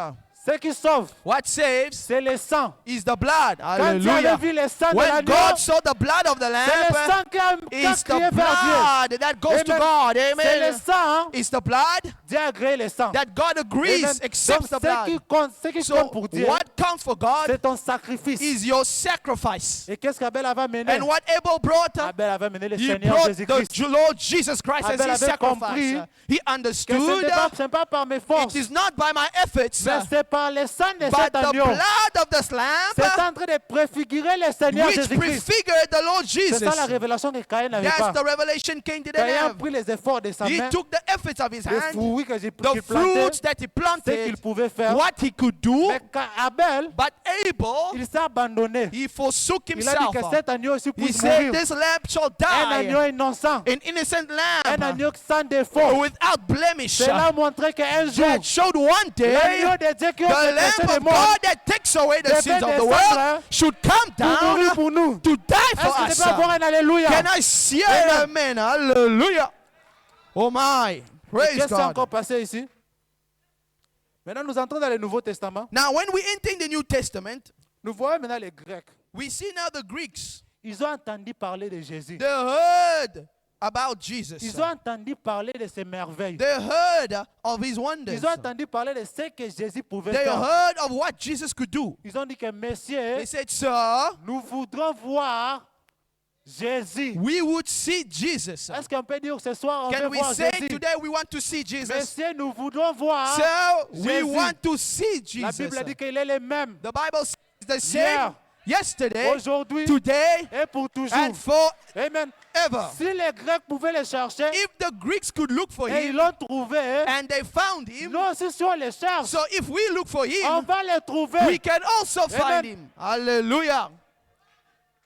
Ce qui sauve, What saves c'est le sang. is the blood. Quand Dieu Hallelujah. avait vu le sang de When l'agneau, God saw the blood of the c'est le lamb, sang qui a it's crié the vers Dieu. blood that goes to Amen. God. C'est le Amen. sang. It's the blood Dieu a créé le sang. that God agrees, Amen. accepts the Donc, ce qui blood. compte, ce qui So compte pour Dieu, what counts for God c'est ton sacrifice. is your sacrifice. Et qu'est-ce qu'Abel avait amené? And what Abel brought, Abel avait amené le he Seigneur brought Jésus-Christ. the Lord Jesus Christ as Abel his avait sacrifice. compris He Que ce understood n'est pas par mes forces, it is not by my efforts, mais c'est par le sang de but cet the agneau. blood of the C'est lamb en train de préfigurer le Seigneur which Jésus-Christ. prefigured the Lord C'est Jesus. ça la révélation que Caïn n'avait That's pas. the revelation Cain didn't Caïn a have. pris les efforts de sa He main, took the efforts of his les hand, fruits que the qu'il plantait, fruits that he ce planted, qu'il pouvait faire. what he could do, Mais Abel, but Abel, il s'est abandonné. he forsook Il a dit himself. que cet agneau aussi He puisse said, mourir. this lamb shall Un agneau die, innocent, an innocent un lamb, agneau sans défaut. without blemish. Cela montrait qu'un jour, That showed one day l'agneau de Dieu qui the ôte les péchés Lamb du of monde God that takes away the devait sins of the descendre world should come pour mourir down pour nous. to die for Est-ce que us. tu peux avoir un alléluia? Can I see Amen. an amen? Hallelujah. Oh my. Praise Qu'est-ce qui s'est God. encore passé ici? Maintenant, nous entrons dans le Nouveau Testament. Now, when we enter in the New Testament, Nous voyons maintenant les Grecs. we see now the Greeks. Ils ont entendu parler de Jésus. They heard about Jesus. Ils ont entendu parler de ses merveilles. They heard of his wonders. Ils ont entendu parler de ce que Jésus pouvait They faire. heard of what Jesus could do. Ils ont dit que, Messieurs, They said, Sir, nous voudrons voir Jésus. we would see Jesus. Est-ce qu'on peut dire ce soir, on veut Can we voir say Jésus? today we want to see Jesus? Messieurs, nous voudrons voir. So we Jésus. want to see La Jesus. Bible dit qu'il est le même The Bible says the same Hier. yesterday, aujourd'hui today, et pour toujours. and forever. Amen. Si les Grecs pouvaient le chercher If the Greeks could look for et ils him l'ont trouvé, and they found him, nous aussi si on les cherche, so if we look for on him, va les we trouver. can also find him. Hallelujah.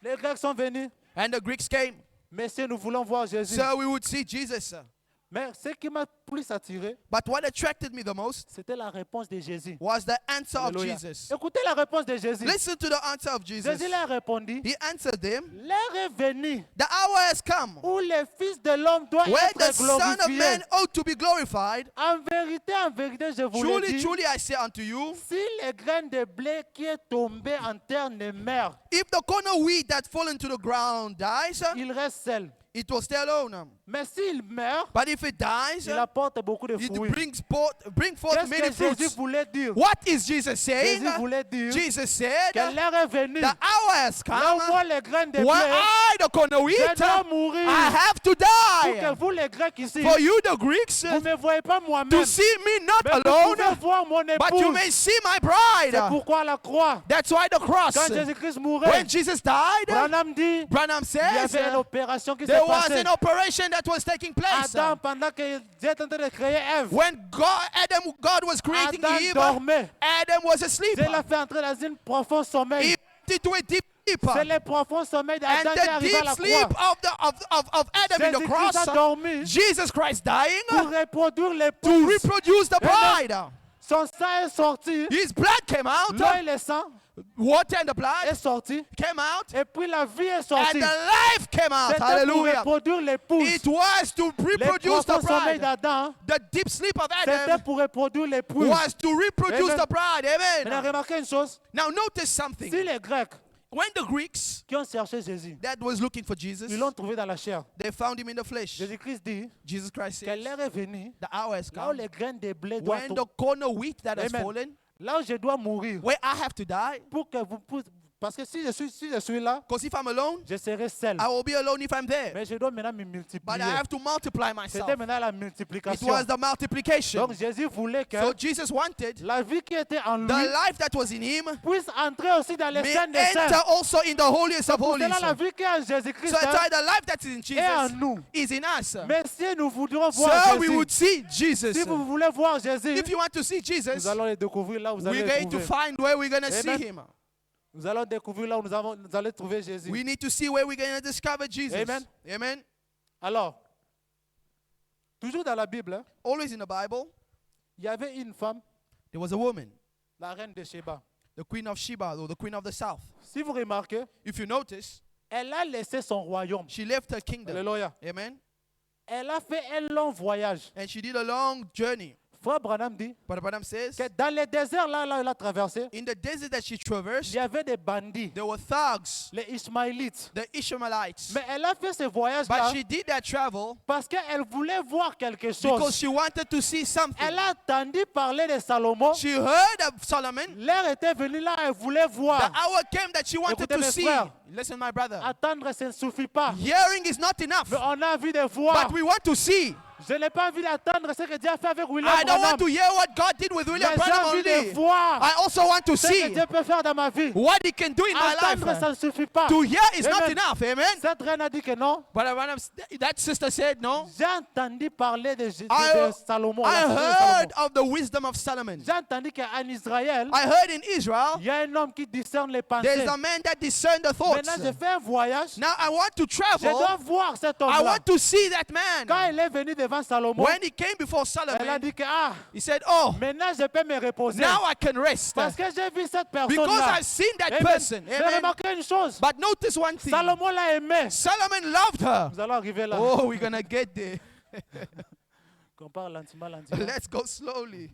Les Grecs sont venus. And the Greeks came, Messieurs, nous voulons voir Jésus. so we would see Jesus. Mais ce qui m'a plus attiré, But what attracted me the most c'était la réponse de Jésus. was the answer of Alléluia. Jesus. Écoutez la réponse de Jésus. Listen to the answer of Jesus. Jésus leur répondit, He answered them, l'heure est venue the hour has come où le Fils de l'homme doit where the être Son of glorifié. Man ought to be glorified. En vérité, je vous le Truly, dis, truly, I say unto you, si les graines de blé qui est tombé en terre ne meurent, if the corn of wheat that fall into the ground dies, il reste seul. it will stay alone. Mais s'il meurt, But if it dies, il apporte beaucoup de it fruits. bring forth Qu'est-ce many que Jésus fruits. voulait dire? What is Jesus saying? Jésus voulait dire Jesus said, que l'heure est venue. the hour has Là où come moi les graines de where blé, I, the corn of je wheat, dois mourir. I have to Pour que die. vous les Grecs ici, For you, the Greeks, vous ne me voyez pas moi-même. to see me not Mais vous pouvez alone, voir mon but you épouse. may see my C'est bride. pourquoi la croix, That's why the cross. quand Jésus-Christ mourait, When Jesus died, Branham dit, Branham il y says, avait une opération qui s'est there was passée. an operation that was taking place. Adam, pendant que Dieu était en train de créer Ève, When God was creating Adam Eve, dormait. Adam was asleep. Dieu l'a fait entrer dans un profond sommeil. He went into a deep sleep. C'est le profond sommeil And d'Adam qui est the arrivé à deep la sleep croix. of Adam in the Jésus-Christ a cross, dormi Jesus Christ dying pour reproduire to l'épouse. reproduce the bride. Son sang est sorti. His blood came out, L'eau et le sang water and the est blood sorti. came out, Et puis la vie est and sortie. the life came out. C'était pour Hallelujah. reproduire l'épouse. It was to Le reproduce the profond sommeil bride. d'Adam, The deep sleep of c'était Adam pour reproduire l'épouse. was to reproduce Amen. the bride. Maintenant, Amen. remarquez une chose. Now notice something. Si les Grecs When the Greeks qui ont cherché Jésus, that was looking for Jesus, ils l'ont trouvé dans la chair. they found him in the flesh. Jésus-Christ dit Jesus Christ que says, l'heure est venue, the hour has là où come les graines de blé doivent when the tomber, corn of wheat that has Amen. fallen, là où je dois mourir, where I have to die. pour que vous puissiez. Parce que si je suis là, Because if I'm alone, je serai seul. I will be alone if I'm there. Mais je dois maintenant me But multiplier. I have to multiply myself. C'était maintenant la It multiplication. was the multiplication. Donc Jésus voulait que So Jesus wanted la vie qui était en the lui life that was in him puisse entrer aussi dans les may scènes des saints. enter also in the holiest of Pour holies. cela, la vie qui est en So Jésus-Christ it's hein, why the life that's in est en Jesus nous. is in us. Mais si nous voudrions voir So we Jésus, would see Jesus. si vous voulez voir Jésus, If you want to see Jesus, nous allons le découvrir là où vous allez we're le going to trouver. find where we're going to see Amen. him. Nous allons découvrir là où nous allons trouver Jésus. We need to see where we're going to discover Jesus. Amen. Amen. Alors, toujours dans la Bible, hein, Always in the Bible, il y avait une femme, there was a woman, la reine de Sheba. the queen of Sheba or the queen of the south. Si vous remarquez, If you notice, elle a laissé son royaume. she left her kingdom. Alléluia. Amen. Elle a fait un long voyage. And she did a long journey. Frère Branham dit But Branham says, que dans le désert, là où elle a traversé, in the desert that she il traversed, y avait des bandits, there were thugs, les Ishmaélites. the Ishmaelites. Mais elle a fait ce voyage-là But she did that travel parce qu'elle voulait voir quelque because chose. she wanted to see something. Elle a entendu parler de Salomon. She heard of Solomon. L'heure était venue là, elle voulait The voir. hour came that she wanted Écoutez, to mes see. frères. Listen, my brother. Attendre, ça ne suffit pas. Hearing is not enough, Mais on a envie de voir. but we want to see. Je n'ai pas envie d'attendre ce que Dieu a fait avec William I don't Branham. want to hear what God did with William Mais j'ai Branham envie de only. voir I also want to ce que see Dieu peut faire dans ma vie. what He can do in my Attendre, ça life. ne suffit pas. To hear is not Amen. enough. Amen. Cette reine a dit que non. But that sister said no. J'ai entendu parler de I Salomon. I la fille de heard Salomon. of the wisdom of Solomon. J'ai entendu qu'en Israël, I heard in Israel, il y a un homme qui discerne les pensées. there's a man that discerned the thoughts. Maintenant, je fais un voyage. Now I want to Je travel. dois voir cet I homme-là. want to see that Quand man. il est venu devant Salomon, When he came before elle a Solomon, dit que he said, oh, maintenant je peux me reposer. now I can rest. Parce que j'ai vu cette Because personne-là. I've seen that Amen. person. J'ai Amen. remarqué une chose. But notice one thing. Salomon l'a aimé. Solomon loved her. Nous allons arriver là. Oh, we're going to get there. On parle lentement, lentement. Let's go slowly.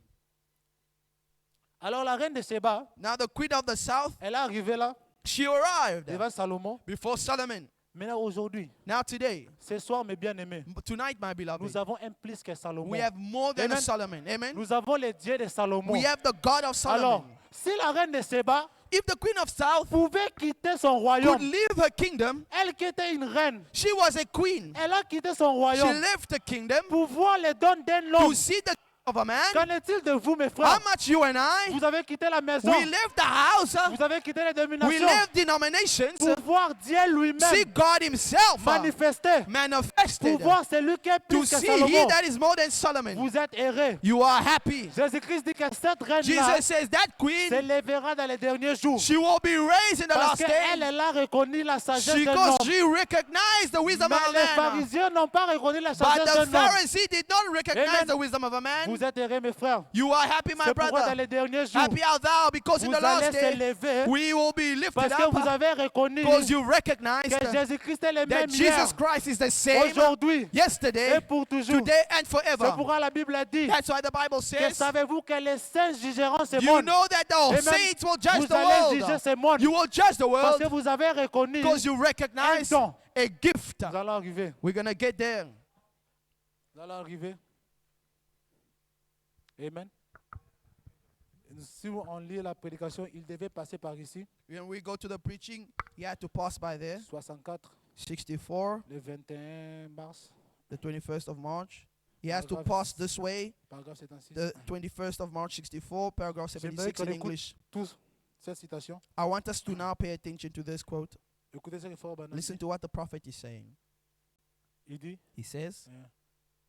Alors la reine de Sheba, Now the queen of the south, elle est arrivée là, she arrived devant Salomon. before Solomon. Maintenant aujourd'hui, Now today, ce soir mes bien-aimés, tonight, my beloved, nous avons un plus que Salomon. we have more than a Amen. Solomon. Amen. Nous avons le Dieu de Salomon. We have the God of Alors, Solomon. si la reine de Sheba if the Queen of South pouvait quitter son could royaume, leave her kingdom, elle qui était une reine, she was a queen. elle a quitté son She royaume left the kingdom pour voir les dons d'un to homme. see the of a man. Qu'en est-il de vous, mes How frères? much you and I, Vous avez quitté la maison, we left the house, vous avez quitté les we dominations left denominations, pour voir Dieu see lui-même God himself manifester, manifested, pour voir celui qui est to plus que see he Salomon. that is more than Solomon. Vous êtes errés. You are happy. Jésus-Christ dit que cette reine-là Jesus says that queen, s'élèvera dans les derniers jours. she will be raised in the Parce last qu'elle, day elle a reconnu la sagesse d'un because homme. she recognized the wisdom Mais of a les man. pharisiens n'ont pas reconnu la But sagesse the d'un homme. Pharisee did not recognize Amen. the wisdom of a man. Vous êtes errés, mes frères. You are happy, my C'est pourquoi dans brother. les derniers jours, Happy art thou because in vous the allez last day s'élever we will be lifted parce que vous up avez reconnu because you recognize que Jésus-Christ est le that même hier, Jesus Christ is the same aujourd'hui yesterday, et pour toujours. today, and C'est forever. pourquoi la Bible dit That's why the Bible que says, savez-vous que les saints jugeront ce you monde. know that the Amen. saints will judge Vous the allez juger world. ce monde You will judge the parce que world vous avez reconnu. because you recognize un don. a gift. Nous allons arriver. We're going to get there. Nous allons arriver. Amen. Si on lit la prédication, il devait passer par ici. When we go to the preaching, you had to pass by there. 64, 64, le 21 mars, the 21st of March. He has to Paragraph- pass this way. paragraphe 76. The 21st of March, 64, paragraph J'aimerais 76 qu'on in écoute English. tous cette citation. I want us to now pay attention to this quote. Écoutez ce que Frère Branham Listen dit. to what the prophet is saying. Il dit, He says,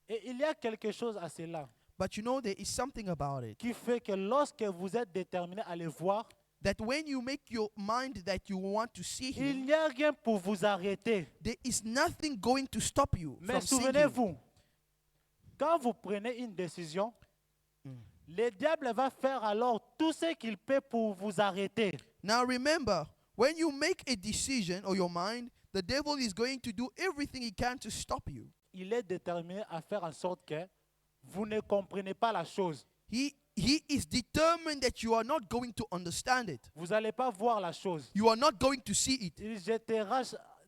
et il y a quelque chose à cela but you know, there is something about it qui fait que lorsque vous êtes déterminé à le voir, that when you make your mind that you want to see il him, n'y a rien pour vous arrêter. there is nothing going to stop you Mais from seeing him. souvenez-vous, quand vous prenez une décision, le diable va faire alors tout ce qu'il peut pour vous arrêter. Now remember, when you make a decision or your mind, the devil is going to do everything he can to stop you. Il est déterminé à faire en sorte que vous ne comprenez pas la chose. He is determined that you are not going to understand it. Vous n'allez pas voir la chose. You are not going to see it. Il jettera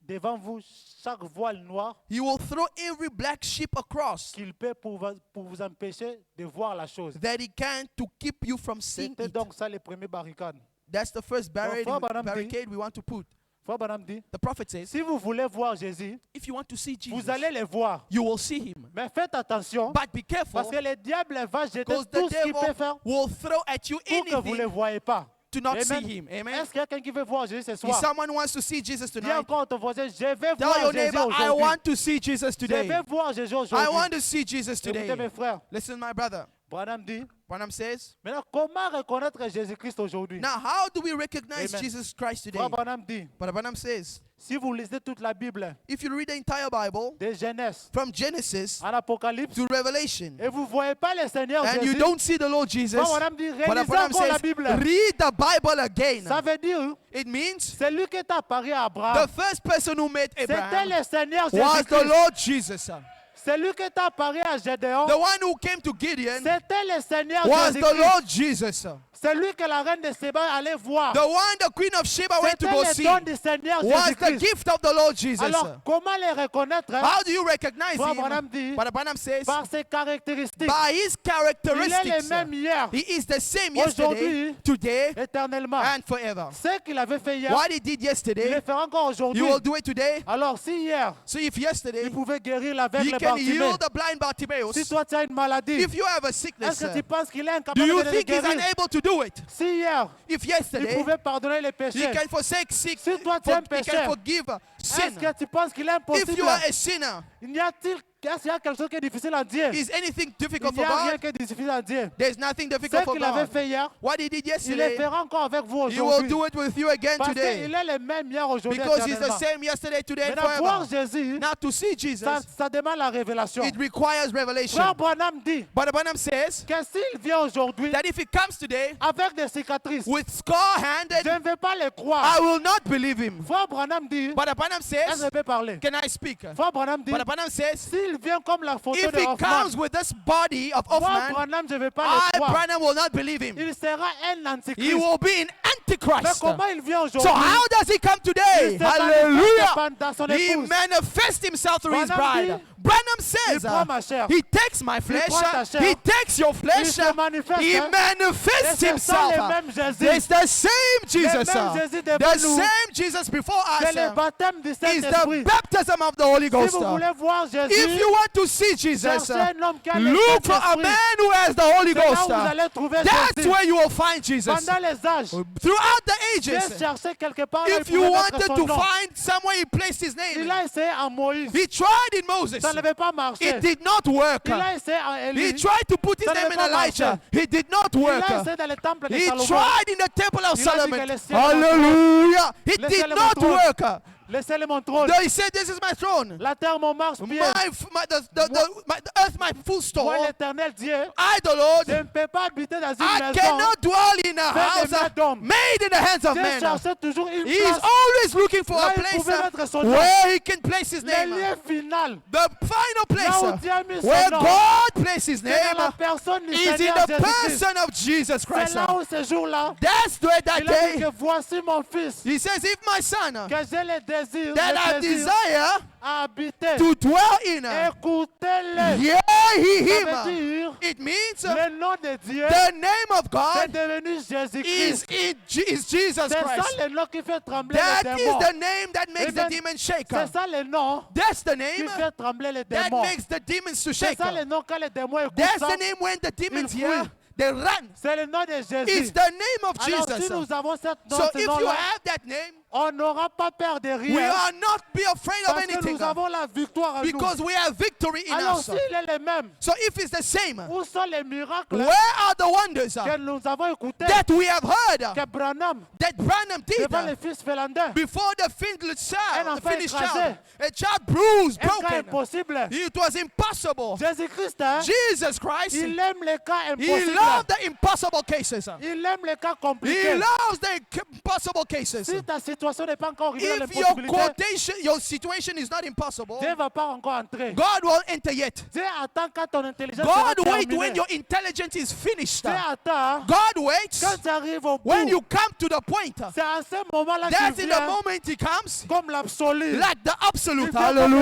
devant vous chaque voile noir He will throw every black sheep across qu'il peut pour vous empêcher de voir la chose. that he can to keep you from seeing C'était it. donc ça les premières barricades. That's the first Frère Branham dit- barricade we want to put. Frère Branham dit, The prophet says, si vous voulez voir Jésus, if you want to see Jesus, vous allez le voir. you will see him. Mais faites attention, But be careful, parce que le diable va jeter because tout the ce qu'il peut faire devil will throw at you pour que vous ne le anything voyez pas. to not Amen. see him. Amen. Est-ce qu'il y a quelqu'un qui veut voir Jésus ce If soir? someone wants to see Jesus Dis tonight, encore à ton voisin, je vais tell voir your Jésus neighbor, I aujourd'hui. want to see Jesus Je today. vais voir Jésus I aujourd'hui. want to see Jesus Écoutez mes today. frères, Listen, my brother. Branham dit, Branham says, maintenant comment reconnaître Jésus-Christ aujourd'hui? now how do we recognize Amen. Jesus Christ today? Frère Branham dit, But Branham says, si vous lisez toute la Bible, if you read the entire Bible, de Genèse from Genesis à l'Apocalypse, to Revelation, et vous ne voyez pas le Seigneur and you Jésus, don't see the Lord Jesus, Frère Branham dit, but relisez Branham encore la says, Bible. read the Bible again. Ça veut dire, It means c'est lui qui est apparu à Abraham. the first person who met C'était Abraham le Seigneur was the Jésus-Christ. Lord Jesus. C'est lui qui est apparu à Gédéon. The one who came to Gideon C'était le Seigneur was the Jésus-Christ. Lord Jesus. C'est lui que la reine de Séba allait voir. The one the Queen of Sheba went to C'était go le see don du Seigneur was the Jésus-Christ. gift of the Lord Jesus. Alors, comment les reconnaître? How do you recognize Frère him? Branham dit, But Branham says, par ses caractéristiques. by his Il est le characteristics, même hier, he is the same yesterday, aujourd'hui, today, éternellement. and forever. Ce qu'il avait fait hier, What he did il yesterday, le fera encore aujourd'hui. you will do it today. Alors, si hier, So if yesterday, il pouvait guérir l'aveugle he can Bartimée, heal the blind Bartimaeus, si toi tu as une maladie, if you have a est-ce sickness, que tu penses qu'il est do incapable you de le think he's guérir? unable to do it? Si hier, If il yesterday, pouvait pardonner les he péchés, can forsake sick, Si toi tu es un he can pécheur, forgive sin. est-ce que tu penses qu'il est If impossible? you are a sinner, Il y a-t-il est-ce qu'il y a quelque chose qui est difficile à dire? is anything Il difficult n'y for a rien God? qui est difficile à dire. There's nothing Ce difficult for qu'il avait God. fait hier, What he did il le yesterday, fera encore avec vous he will aujourd'hui. do it with you again Parce today. qu'il est le même hier, aujourd'hui, Because he's the éternellement. same yesterday, today, and Maintenant, voir forever. Jésus, Now to see Jesus, ça demande la révélation. it requires revelation. Frère Branham dit But Branham says que s'il vient aujourd'hui that if he comes today avec des cicatrices, with scar-handed, je ne vais pas le I croire. will not believe him. Frère Branham dit, But Branham est-ce que says, je peux parler? can I speak? Frère Branham dit, But Branham says, s'il vient comme la photo if de he Hoffman, comes with this body of Frère Hoffman, Branham, je ne vais pas I, le croire. Branham, will not believe him. Il sera un He antichrist. will be an Mais antichrist. comment il vient So aujourd'hui? how does he come today? Il se manifeste Hallelujah. dans son He épouse. manifests himself through his Branham bride. dit, Branham Il says, prend ma chair. he takes my flesh, prend ta chair. he takes your Il flesh, se manifeste. he Et manifests c'est ça himself. le même Jésus. It's the same Jesus. même Jésus devant The nous. same Jesus before C'est us le baptême du is Saint-Esprit. the baptism of the Holy Si Ghost. vous voulez voir Jésus, If you want to see Jesus, cherchez un homme qui a le look for a Saint-Esprit. man who has the Holy C'est là Ghost. où vous allez trouver That's Jésus. where you will find Jesus. Pendant les âges, Throughout the Dieu ages, cherchait quelque part où il if you pouvait wanted mettre son to nom. find somewhere he placed his Il name, a essayé en Moïse. he tried in Moses. Ça n'avait pas marché. It did not work. Il a essayé en He Élie. tried to put his Ça name n'avait in pas Elijah. marché. It did not Il work. a essayé dans le temple de He Salomon. tried in the temple of Il a dit Solomon. que le ciel Hallelujah. It Le did ciel est not mon trône. work. Laissez-le mon trône. He said, this is my throne. La terre, mon marche-pied. The earth, my full Moi, store. l'éternel Dieu, I, the Lord, je ne peux pas habiter dans une I maison. cannot dwell in a Fait house des mains d'hommes. made in the hands of Dieu men. cherchait toujours une He is place always looking for là a où il place pouvait mettre son nom. where he can place his Le name. lieu final, The final là où place Dieu a mis where son nom, God places his c'est dans la name personne du is in Seigneur the Jésus-Christ. person of Jesus C'est Christ. là où ce jour-là, That's where that il a dit day que voici mon fils, he says, if my son que j'ai le désir, that I le désir desire à habiter. to dwell in, Écoutez-le. hear he Ça veut him. dire, It means le nom de Dieu the name of c'est God devenu is Jésus-Christ. Jesus C'est ça Christ. le nom qui fait trembler That les is démons. the name that makes the Amen. demon shake. C'est ça le nom That's the qui name fait trembler les that démons. makes the demons to C'est shake. ça le nom quand les démons écoutent That's ça. the name when the demons Ils hear, fuient. they run. C'est le nom de It's Jésus. the name of Alors si Jesus. nous avons cette nom, So ce if you nom-là, have that name, on n'aura pas peur de we rien. are not be afraid of Parce que anything nous avons la victoire en nous. because we have victory in Alors us. s'il est le même, So if it's the same, où sont les miracles where are the wonders que nous avons écoutés that we have heard que Branham, that Branham did devant les fils Félandais, before the finished Un child, enfant écrasé. a child bruised, un cas broken? impossible. It was impossible. Jésus-Christ, hein, Jesus Christ, il aime les cas he impossibles. loved the impossible cases. Il aime les cas He compliqués. loves the impossible cases. Si ta situation n'est pas encore arrivée à If your l'impossibilité, your situation is not impossible, Dieu ne va pas encore entrer. God won't enter yet. Dieu attend quand ton intelligence sera God waits terminée. when your intelligence is finished. Dieu attend God waits quand tu arrives au bout. when you come to the point. C'est à ce moment-là That's qu'il in the vient moment he comes, comme l'absolu. like the absolute. Il vient comme le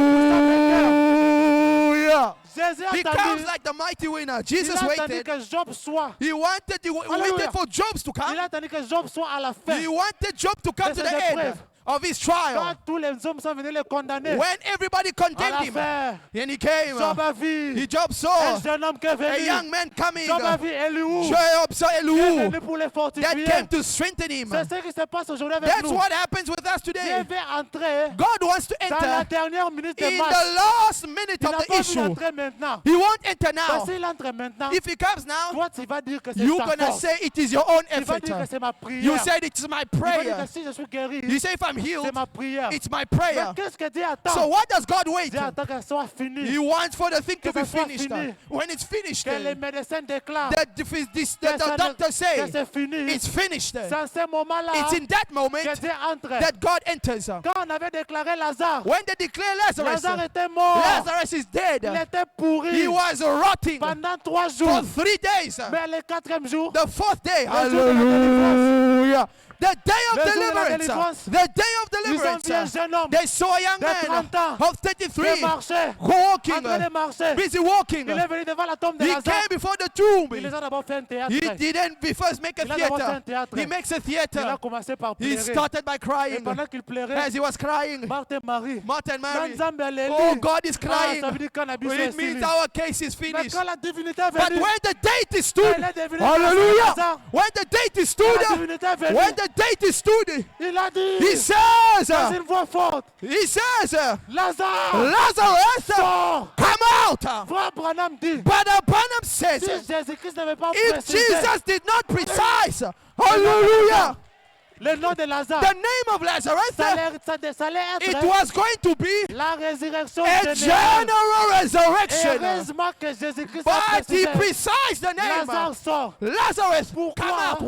Hallelujah. Jésus a He attendu, comes like the mighty winner. il Jesus a attendu waited. que Job soit. He waited Hallelujah. for Job to Il come. a attendu que Job soit à la fin. He wanted Job to come De to the ses end épreuves. of his Quand trial. tous les hommes sont venus le condamner, When everybody à condemned la him, fin, and he came, Job a vu Job un saw jeune homme qui est a venu. young man coming. Job a vu Eliou Job saw qui est Elihu venu pour les that fortifier. came to strengthen him. C'est ce qui se passe aujourd'hui avec That's nous. what happens with us Dieu today. veut entrer God wants to dans la enter dernière minute de in match. the last minute Il of n'a the pas vu issue. l'entrer maintenant. He won't enter Parce now. qu'il entre maintenant, If he comes now, toi tu vas dire que c'est you're ta gonna force. say it is your own Tu vas effort. dire que c'est ma You prière. said it's my Tu vas dire prayer. que si je suis guéri, You say if I'm c'est healed, ma prière. it's my Mais prayer. qu'est-ce que Dieu attend? So what does God wait? Dieu attend qu'elle soit finie. He wants for the thing to Que be ça soit finished. fini. When it's finished, Que les médecins déclarent the doctor say que c'est fini. it's finished. C'est à ce moment-là It's in that moment que Dieu entre. that God enters. Quand on avait déclaré Lazare, When they declare Lazarus, Lazare était mort. Lazarus is Il dead. était pourri He was rotting pendant 3 for jours. 3 days. Mais le 4e jour, The 4th day, Le jour de la hallelujah. The day of Le jour de la deliverance. délivrance. The day of ils ont vu un deliverance. jeune homme They saw a young de man 30 ans of qui 33 marchait, en walking, train de marcher. busy walking. Il est venu devant la tombe de He Lazare. came before the tomb. Il les a d'abord fait un théâtre. He didn't first make a Il a d'abord fait un theater. théâtre. He makes a Il a theater. commencé par He pleurer. started by Et crying. pendant qu'il pleurait, As he was crying, Marthe et Marie, Martha and Mary, Nzambe aleli. oh, God is Ah, crying. ça veut dire qu'on a bu It means our case is Mais finished. quand la divinité est But venue, when the date is stood, elle est devenue hallelujah, Lazare. when the date is Quand la stood, divinité est venue, when the date is stood, il a dit he says, dans une voix forte, Lazare, Lazarus, sors. come out. Frère Branham dit, But Branham says, si Jésus-Christ n'avait pas if précisé Jesus did not precise, hallelujah, le nom de Lazare, the name of Lazarus, ça allait it être was going to be la résurrection a générale. general Et resurrection. heureusement que Jésus-Christ a But he précisé, precised the name. Lazare sort. Lazarus, Pourquoi? come out.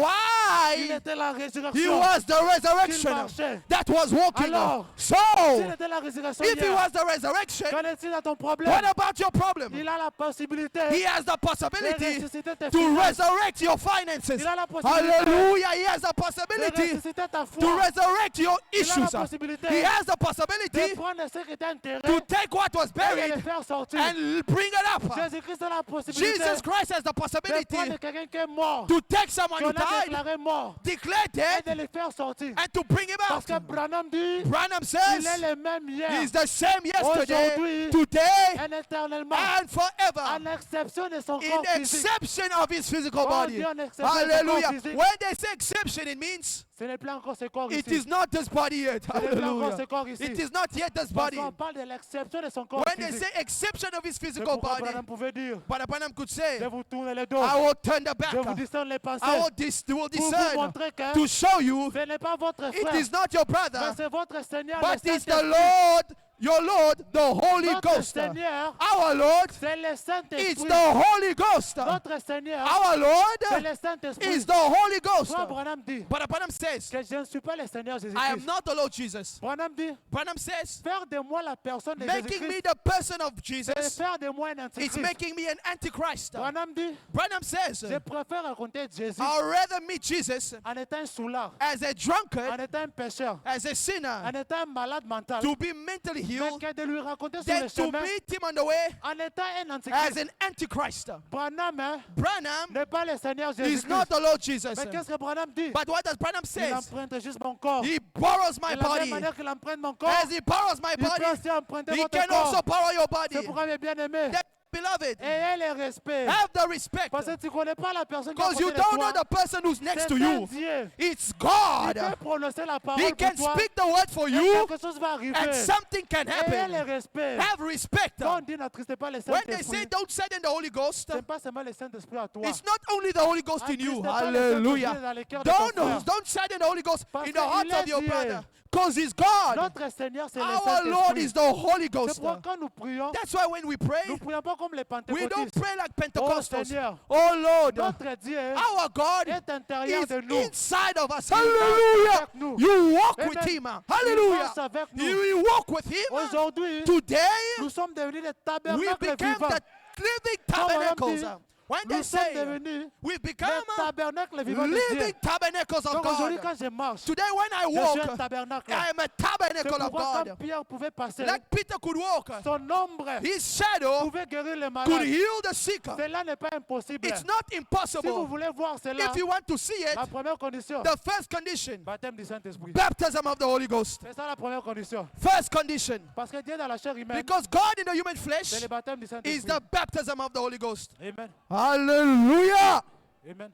died, était la he résurrection. was the resurrection marchait. that was walking. Alors, So, S'il était la résurrection if he hier, was the resurrection, qu'en est-il à ton problème? what about your problem? Il a la possibilité He has the de possibility ressusciter tes to finances. resurrect your finances. Il a la possibilité Hallelujah. He has the de possibility ressusciter ta to foi. resurrect your Il a la issues. possibilité He has the de possibility prendre ce qui était enterré to take what was et de le buried faire sortir. and bring it up. Jésus-Christ a la possibilité Jesus Christ has the de possibility prendre quelqu'un qui est mort, to take someone qu'on who a died, déclaré mort, declare et dead, de le faire sortir. and to bring him Parce que out. Branham dit, Branham il says est le même hier, he's the same yesterday, aujourd'hui, today, et éternellement, and forever. en exception de son In corps physique. exception of his physical Oh, body. Dieu, en exception de son corps Hallelujah. physique. When they say exception, it means Ce n'est plus encore ce corps it ici. is not this body yet. Ce n'est plus encore Hallelujah. ce corps ici. It is not yet this Parce body. qu'on parle de l'exception de son corps When they physique. say exception of his C'est physical pourquoi body, Branham pouvait dire, Brother Branham could je say, vais vous tourner le dos, I will turn the back. je vous discerne les pensées, I will will pour vous discern montrer que to show you ce n'est pas votre it frère, is not your mais brother, c'est votre Seigneur, but le it's the Saint-Esprit. Lord, your Lord, the Holy Notre Ghost. Seigneur, Our Lord, c'est le it's Saint-Esprit. the Holy Ghost. Notre Seigneur, Our c'est Lord le Saint-Esprit. is the Holy Ghost. Toi, Branham dit But Branham says, que je ne suis pas le Seigneur I am Jésus-Christ. not the Lord Jesus. Branham dit, Branham says, faire de moi la personne de making me Jésus-Christ, the person of c'est Jesus, faire de moi un it's antichrist. making me an antichrist. Branham dit, Branham says, je préfère raconter Jésus I'd rather meet Jesus en étant un soulard, as a drunkard, en étant un pécheur, as a sinner, en étant un malade mental, to be mentally mais healed, que de lui raconter sur than le to chemin meet him on the way en étant un as antichrist. an antichrist. Branham hein, Branham n'est pas le Seigneur is Jésus-Christ. not the Lord Jesus. Mais qu'est-ce que Branham dit? But what does Branham Il say? emprunte juste mon corps. He borrows my De la même body. manière qu'il emprunte mon corps, As he borrows my il peut body, aussi emprunter he votre can also corps. borrow your body. C'est pourquoi mes bien-aimés, That, beloved, ayez le respect. have the respect. Parce que tu ne connais pas la personne qui est à Because you côté de don't know toi. the person who's next C'est to un you. Dieu. It's Il God. peut prononcer la He parole can pour toi. speak the word for Et you, quelque chose va arriver. and something can Ayez le happen. respect. Have respect. Quand on dit n'attristez pas le When they say Saint-Esprit, don't send the Holy Ghost, ce n'est pas seulement le Saint-Esprit à toi. it's not only the Holy Ghost in you. Attristez pas le Hallelujah. Saint-Esprit dans le cœur de ton frère. Don't send the Holy Ghost Parce in the qu'il heart est of your Dieu. brother. Because He's God. Notre Seigneur, c'est le Our Lord is Saint-Esprit. the Holy C'est Ghost. pourquoi quand nous prions, That's why when we pray, nous ne prions pas comme les we don't pentecôtistes. pray like Oh Pentecostals. Seigneur, Oh Lord, notre Dieu our God est intérieur is de nous. inside of us. Il Hallelujah. marche avec nous. You walk Amen. with Him. Il Hallelujah. marche avec nous. You walk with Him. Aujourd'hui, Today, nous sommes devenus des we tabernacles became vivants. the living Quand on tabernacles. dit, When they Nous sommes say devenus we've des become tabernacles vivants de Dieu. living tabernacles of Donc aujourd'hui, God. quand je marche, Today, when I je suis un walk, tabernacle. I am a C'est tabernacle of pourquoi quand God. Pierre pouvait passer, Like Peter could walk, son ombre his shadow pouvait guérir les could malades. heal the sick. Cela n'est pas impossible. It's not Si vous impossible. voulez voir cela, If you want to see it, la première condition, the first condition, baptême du Saint-Esprit. baptism of the Holy Ghost. C'est ça la première condition. First condition. Parce que Dieu dans la chair humaine, Because God in the human c'est flesh le baptême du is Saint-Esprit. the baptism of the Holy Ghost. Amen. Hallelujah. Amen.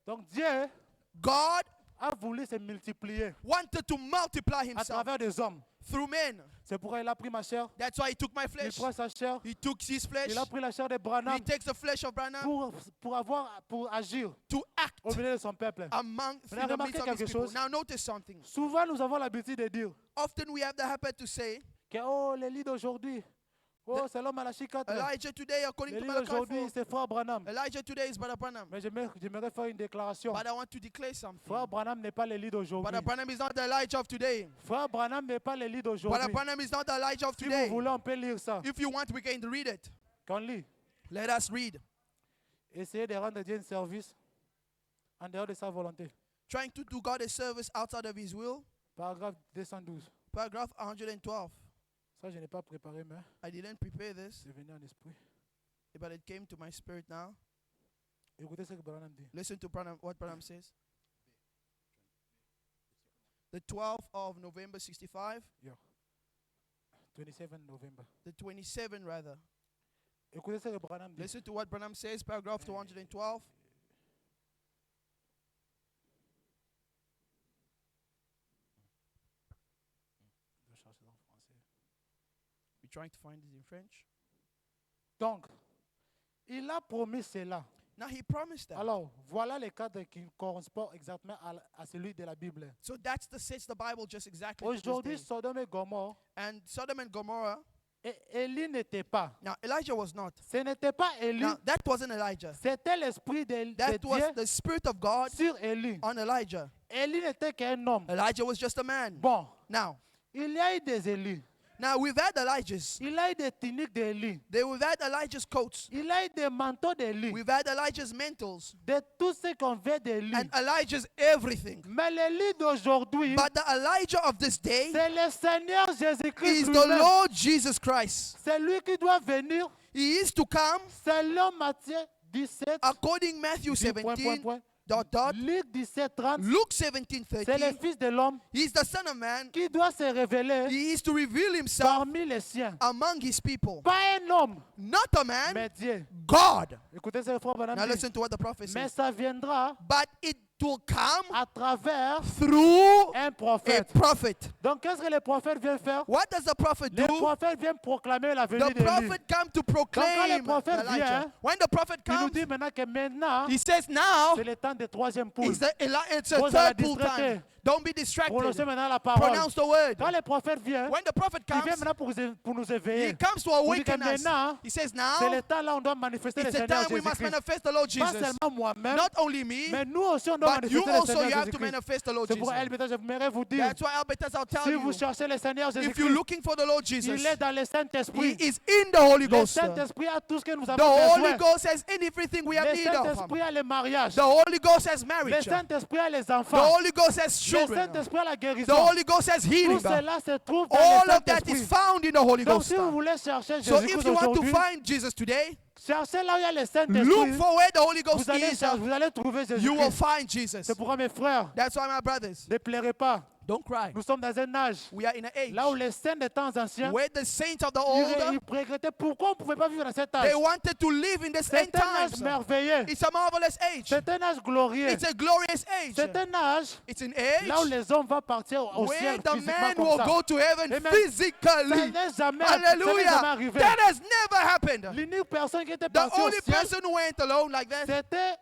Donc Dieu God a voulu se multiplier wanted to multiply à himself travers des hommes. through men. C'est pourquoi il a pris ma chair, That's why he took my il flesh. prend sa chair, He took his flesh. il a pris la chair de He Branham takes the flesh of Branham pour agir to act au milieu de son peuple. among Vous avez the remarqué midst of his quelque people. chose? Now notice something. Souvent, nous avons l'habitude de dire Often we have the habit to say, que oh, les lits d'aujourd'hui, oh, c'est l'homme à la chicotte. Elijah today, according Les to lits Malachi d'aujourd'hui, 4, c'est Frère Branham. Elijah today is Brother Branham. Mais j'aimerais faire une déclaration. But I want to declare something. Frère Branham n'est pas le lit d'aujourd'hui. Brother Branham is not the Elijah of today. Frère Branham n'est pas le lit Brother d'aujourd'hui. Branham is not the Elijah of Si vous today. voulez, on peut lire ça. If you want, we can read it. Qu'on lit. Let us read. Essayez de rendre Dieu un service en dehors de sa volonté. Trying to do God a service outside of his will. Paragraphe 212. Paragraph 112. Ça, je n'ai pas préparé, mais I didn't prepare this, c'est venu en esprit. but it came to my spirit now. Écoutez ce que Branham dit. Listen to what Branham says. The 12th of November 65, 27 November. the 27th rather. Écoutez ce que Branham dit. Listen to what Branham says, paragraph 212. Je cherche ça en français. We're trying to find it in French. Donc, il a promis cela. Now he promised that. Alors, voilà le cadre qui correspond exactement à celui de la Bible. So that's the sense the Bible just exactly to this Aujourd'hui, day. Sodome et Gomorrhe And Sodom and Gomorrah Élie n'était pas. Now, Elijah was not. Ce n'était pas Élie. Now, that wasn't Elijah. C'était l'esprit de That was Dieu the Spirit of God sur Élie. on Elijah. Élie n'était qu'un homme. Elijah was just a man. Bon, Now, il y a eu des Élis. we've had Elijah's. Il y a eu des tuniques d'Élie. We've had Elijah's coats. Il y a eu des manteaux d'Élie. We've had Elijah's mantles. De tout ce qu'on veut d'Élie. And Elijah's everything. Mais l'Élie d'aujourd'hui, But the Elijah of this day c'est le Seigneur Jésus-Christ is the lui-même. Lord Jesus Christ. C'est lui qui doit venir He is to come selon Matthieu 17. according Matthew dit point, 17, dot, dot, Luc 17, 30. Luke 17, C'est le 13. Fils de l'homme He is the Son of Man. qui doit se révéler He is to reveal himself parmi les siens. among his people. Pas un homme, Not a man, mais Dieu. God. Écoutez ce que frère Branham Now dit. listen to what the prophet Mais says. ça viendra But it will come à travers through un a prophète. prophet. Donc qu'est-ce que le prophète vient faire? What does the prophet Le do? prophète vient proclamer la venue The d'Élie. prophet come to proclaim prophète Elijah. vient, When the prophet Il nous comes, dit maintenant que maintenant, he says now c'est le temps de troisième poule. it's a Vous allez third full distraiter. time. Don't be distracted. Prononcez maintenant la parole. Pronounce the word. Quand le prophète vient, When the prophet il vient comes, maintenant pour nous he éveiller. comes to Il dit que awaken us. maintenant, He says c'est now le temps là où on doit manifester le it's the Seigneur time we must Jésus-Christ. manifest the Lord Pas Jesus. seulement moi-même, Not only me, mais nous aussi on doit but you manifester le also you Seigneur have to Jésus-Christ. manifest the Lord C'est pour Jesus. Elbeta, j'aimerais vous dire, That's why Albertus, I'll tell si vous you, cherchez le Seigneur if you're Jésus-Christ, looking for the Lord Jesus, il est dans le He Saint-Esprit. is in the Holy Le Ghost. Saint-Esprit a tout ce que nous The avons Holy besoin. Ghost has everything we have Le need of. Saint-Esprit a le mariage. The Holy Ghost has Le marriage. The Saint-Esprit a les enfants. Holy Ghost has Le children. Saint-Esprit a la The guérison. Holy Ghost has healing. Tout cela se trouve dans All le of that Saint-Esprit. is found in the Holy Donc Ghost. si vous voulez chercher So Jésus-Christ if you want to aujourd'hui, find Jesus today, cherchez là où il y a le look Saint-Esprit. for where the Holy Ghost Vous allez, is. vous allez trouver You will Jésus-Christ. find Jesus. C'est pourquoi mes frères, That's why, my brothers, ne pleurez pas. don't cry. Nous sommes dans un âge We are in an age là où les saints des temps anciens, where the saints of the ils old, regrettaient pourquoi on ne pouvait pas vivre dans cet âge. they wanted to live in this end C'est un âge times. merveilleux. It's a marvelous age. C'est un âge glorieux. It's a glorious age. C'est un âge It's an là où age les hommes vont partir au where ciel the physiquement man comme will ça. go to heaven Amen. Ça physically. n'est jamais, ça n'est jamais Hallelujah. arrivé. That has never happened. L'unique personne qui était The partie au only ciel, person who went alone like that, c'était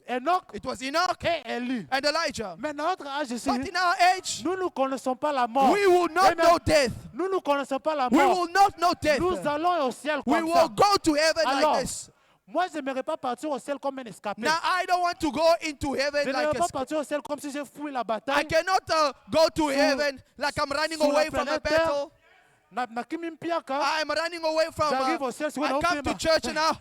Enoch it was Enoch et Élie. and Elijah. Mais dans notre âge ici, But in our age, nous ne connaissons pas la mort. we will not Amen. know death. Nous ne connaissons pas la We mort. will not know death. Nous allons au ciel We comme ça. will go to heaven Alors, like this. moi, je n'aimerais pas partir au ciel comme un escapé. Now, I don't want to go into Je heaven n'aimerais like pas a partir au ciel comme si j'ai fui la I bataille. cannot go to heaven like I'm running sur la away from the planète Terre. battle. Na kimi mpiaka, I'm running away from. j'arrive au ciel sur I un come to church and now.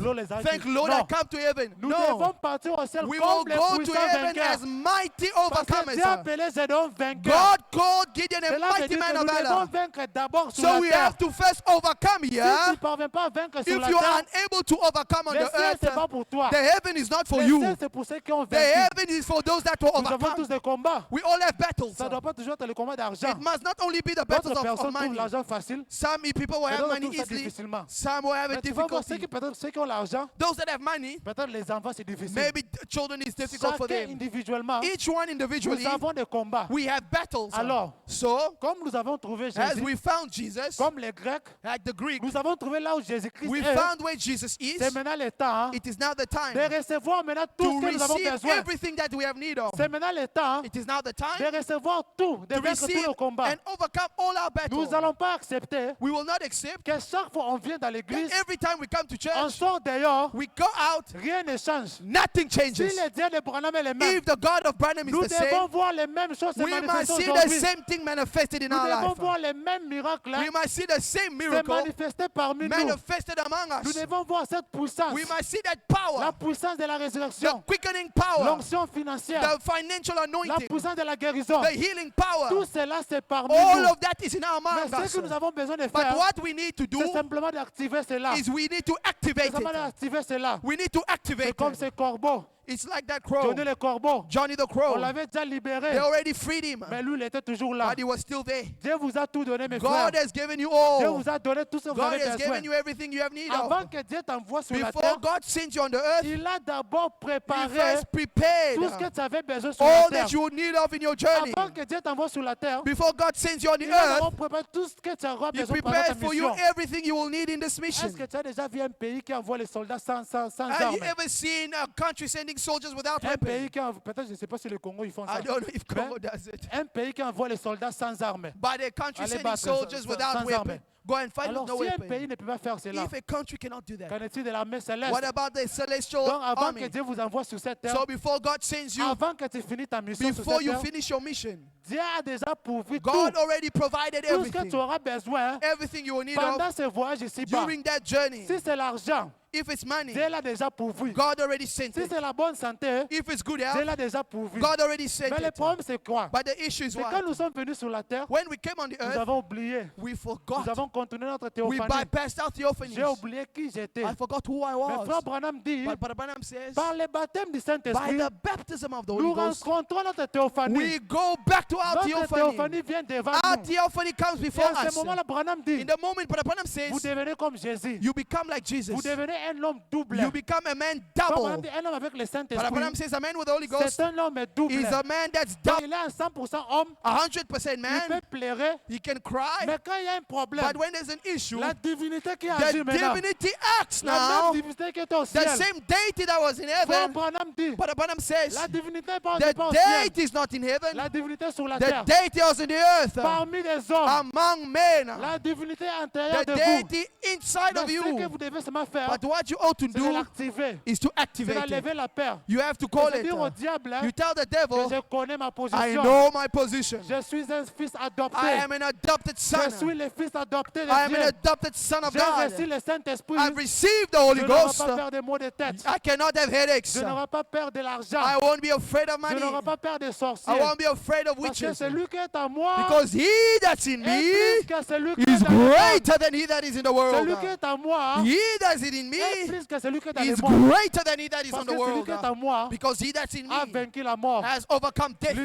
l'eau les a Thank dit. Lord, I Non. come to heaven. Nous No, devons partir au ciel we comme will les go to puissants heaven vainqueurs. as mighty Parce que overcomers. Dieu a appelé Gédéon vainqueur. God called Gideon a Cela veut mighty dire man que of nous devons valor. vaincre d'abord sur So la we terre. have to first overcome Si tu here. ne parviens pas à vaincre sur If la you are terre, unable to overcome on le the ciel c'est pas earth, pour toi. the heaven is not for Le you. ciel c'est pour ceux qui ont The vaincu. heaven is for those that will Nous avons tous overcome. des combats. We all have battles. Ça ne doit pas toujours être le combat d'argent. It must not only be the battles D'autres of personnes trouvent money. l'argent facile. Some people will Et have d'autres money trouvent ça easily. difficilement. Some will have Mais it tu vas voir difficulty. peut-être ceux qui ont l'argent, Those that have money, peut-être les enfants c'est difficile. maybe children is difficult for Chacun them. individuellement, Each one individually, nous avons des combats. we have battles. Alors, So, comme nous avons trouvé as Jésus, we found Jesus, comme les Grecs, like the Greek, nous avons trouvé là où Jésus-Christ we est. found where Jesus is. C'est maintenant le temps hein, It is now the time de recevoir maintenant tout to ce que nous avons receive besoin. everything that we have need of. C'est maintenant le temps hein, It is now the time de recevoir tout, de to vaincre tous receive nos combats. and overcome all our Nous battles. n'allons pas accepter We will not accept que chaque fois on vient dans that l'église, every time we come to on church, sort dehors, we go out, rien ne change. nothing Si changes. le Dieu de Branham est le même, If the God of Branham is nous the same, devons voir les mêmes choses se we must manifester see the aujourd'hui. same thing manifested in Nous our devons life. voir les mêmes miracles hein, We must see the same se miracle manifester parmi nous. manifested among Nous us. devons voir cette puissance, We must see that la power, puissance de la the résurrection, quickening power, l'onction financière, the financial la anointing, puissance de la guérison. the healing power. Tout cela, c'est parmi All nous. of that is in our Mais mind. ce que nous avons besoin de But faire, what we need to do c'est simplement d'activer cela. is we need to activate C'est simplement it. d'activer cela. We need to C'est activate comme it. ces corbeaux. It's like that crow, Johnny le corbeau. Johnny the On crow. l'avait déjà They libéré. already freed him, Mais lui, il était toujours là. but he was still there. Dieu vous a tout donné, mes frères. God has given you Dieu all. vous a donné tout ce que vous God avez has besoin. given you everything you have need of. Avant que Dieu t'envoie sur la Before terre, God sends you on the earth, il a d'abord He préparé first prepared tout ce que tu avais besoin sur la all terre. that you need of in your journey. Avant que Dieu t'envoie sur la terre, Before God sends you on the il a d'abord earth, préparé tout ce que tu auras He besoin pendant ta prepared for you mission. everything you will need in this mission. Est-ce que tu as déjà vu un pays qui envoie les soldats sans Have armes? you ever seen a country sending sending soldiers without Un weapons. pays qui envoie, peut-être je ne sais pas si le Congo ils font ça. I don't know if Mais Congo does it. un pays qui envoie les soldats sans armes. But a country Allez sending battre soldiers sans without armes. weapons. Go and fight Alors with no si un weapons. pays ne peut pas faire cela, If a country cannot do qu'en that, est-il de l'armée céleste? what about the celestial Donc avant army? que Dieu vous envoie sur cette terre, So before God sends you, avant que tu finisses ta mission sur before cette you terre, finish your mission, Dieu a déjà pourvu tout. God already provided Tout ce que everything. tu auras besoin Everything you will need pendant of ce voyage ici-bas. during that journey. Si c'est l'argent, If it's money, Dieu l'a déjà pourvu. God already sent Si it. c'est la bonne santé, If it's good Dieu health, l'a déjà pourvu. God already sent Mais le it. problème c'est quoi? But the issue is C'est quand what? nous sommes venus sur la terre, When we came on the nous earth, avons oublié. we Nous forgot. avons continué notre We théophanie. bypassed out the orphanage. J'ai oublié qui j'étais. I forgot who I Mais frère was. Branham dit, But Brother Branham says, par le baptême du by Saint-Esprit, the baptism of the Holy nous Ghost, rencontrons notre théophanie. we go back to our Notre theophany. théophanie vient devant Our nous. theophany comes Et before à ce us. moment-là, Branham dit, In the moment Brother Branham vous says, devenez comme Jésus. you become like Jesus. Vous devenez un homme double. You become a man Frère double. Branham dit, un homme avec le Brother Saint-Esprit, Branham says a man with the Holy Ghost c'est un homme double. is a man that's Donc, double, il est un 100% homme, 100% il man. peut pleurer, He can cry, mais quand il y a un problème, but when there's an issue, la divinité qui agit the maintenant, divinity acts la now. même divinité qui est au The ciel, same deity that was in Frère heaven, Branham dit, Brother Branham says, la divinité n'est pas the au ciel, deity is not in heaven, la divinité sur la the terre, deity was in the earth, parmi les hommes, among men, la divinité intérieure the de vous. deity inside Mais of ce que you. vous devez seulement faire, But what you ought to c'est de do l'activer, is to c'est activate it. d'enlever la peur. You have to call C'est de it. dire au diable hein, You tell the que devil, je connais ma I position. know my position. Je suis un fils adopté. I am an adopted son. Je suis le fils adopté de I am an Dieu. adopted son of J'ai reçu God. le Saint-Esprit. I've received the Je Holy n'aurai Ghost. pas peur des maux de tête. I cannot have headaches. Je n'aurai pas peur de l'argent. I won't be afraid of Je money. n'aurai pas peur des sorciers. I won't be afraid of Parce que witches. celui qui est en moi Because he that's in est me plus que celui qui is est dans le monde. greater than he that is in the world. Celui qui est en moi He that is in est me plus que celui qui est dans is le monde. greater than he that is Parce on que the celui world. qui est en moi Because he that's in a me vaincu la mort. has overcome death.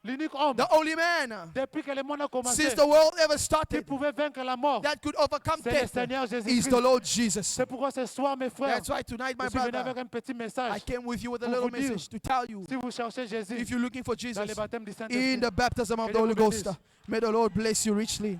L'unique homme, The only man depuis que le monde a commencé, since the world ever qui started pouvait vaincre la mort, that could overcome c'est le death Seigneur is Jésus-Christ. the Lord Jesus. C'est pourquoi ce soir, mes frères, That's why tonight, my je suis venu brother, avec un petit I message. came with you with a Pour little vous dire, message to tell you, Si vous cherchez Jésus if you're looking for dans Jesus le baptême du in Saint-Esprit, the baptism of Que the Dieu Holy vous Ghost, bénisse. may the Lord bless you richly.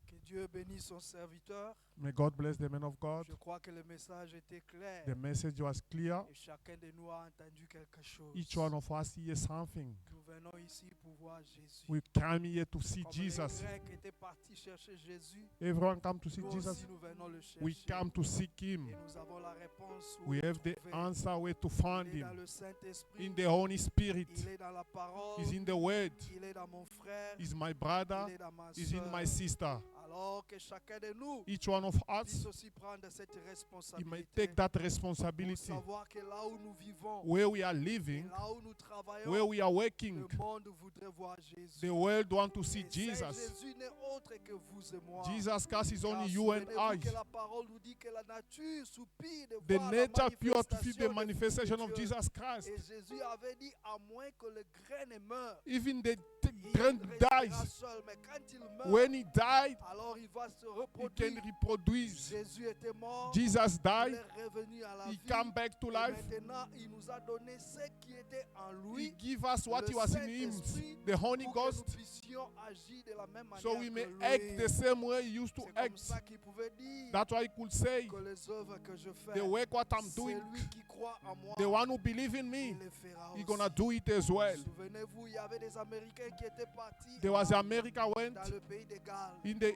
Que Dieu bénisse son serviteur. May God bless the man of God. Je crois que le message était clair. The message was clear. Et chacun de nous a entendu quelque chose. Each one of us hears something. Nous venons ici pour voir Jésus. We come here to see Comme Jesus. les Grecs étaient partis chercher Jésus, Everyone come to see nous Jesus. aussi nous venons le chercher. We come to seek Him. Et nous avons la réponse où We le have the trouver. answer where to find Il est dans Him. le Saint-Esprit. In the Holy Spirit. Il est dans la parole. He's in the Word. Il est dans mon frère. He's my brother. Il est dans ma He's in my sœur. sister. Alors que chacun de nous Each one of puisse us, aussi prendre cette he may responsabilité. take that Pour responsibility. savoir que là où nous vivons, Where we are et living, là où nous travaillons, where we are working, le monde voudrait voir Jésus. the world want to see Et ce Jesus. Jésus n'est autre que vous et moi. Jesus Christ is Car only you and souvenez-vous I. que la parole nous dit que la nature soupire de The voir la nature pure to see the manifestation manifestation de of Dieu. Jesus Christ. Et Jésus avait dit, à moins que le grain ne meure, Even the il grain restera dies. seul. Mais quand il meurt, When he died, alors il va se he reproduire. can reproduce. Jésus était mort, Jesus il died, est revenu à la he vie. come back to Et life. maintenant, il nous a donné ce qui était en He lui give us what le he was in him, Saint-Esprit, the Holy pour que nous Ghost, puissions agir de la même manière so we may que lui. act the same way he used to C'est comme act. ça qu'il pouvait dire That's why he could say, que les œuvres que je fais, the work what I'm c'est doing, lui qui croit en moi, the one who believe in me, il le fera he aussi. gonna do it as well. Souvenez-vous, il y avait des Américains qui étaient partis There was America went dans le pays de Galles, in the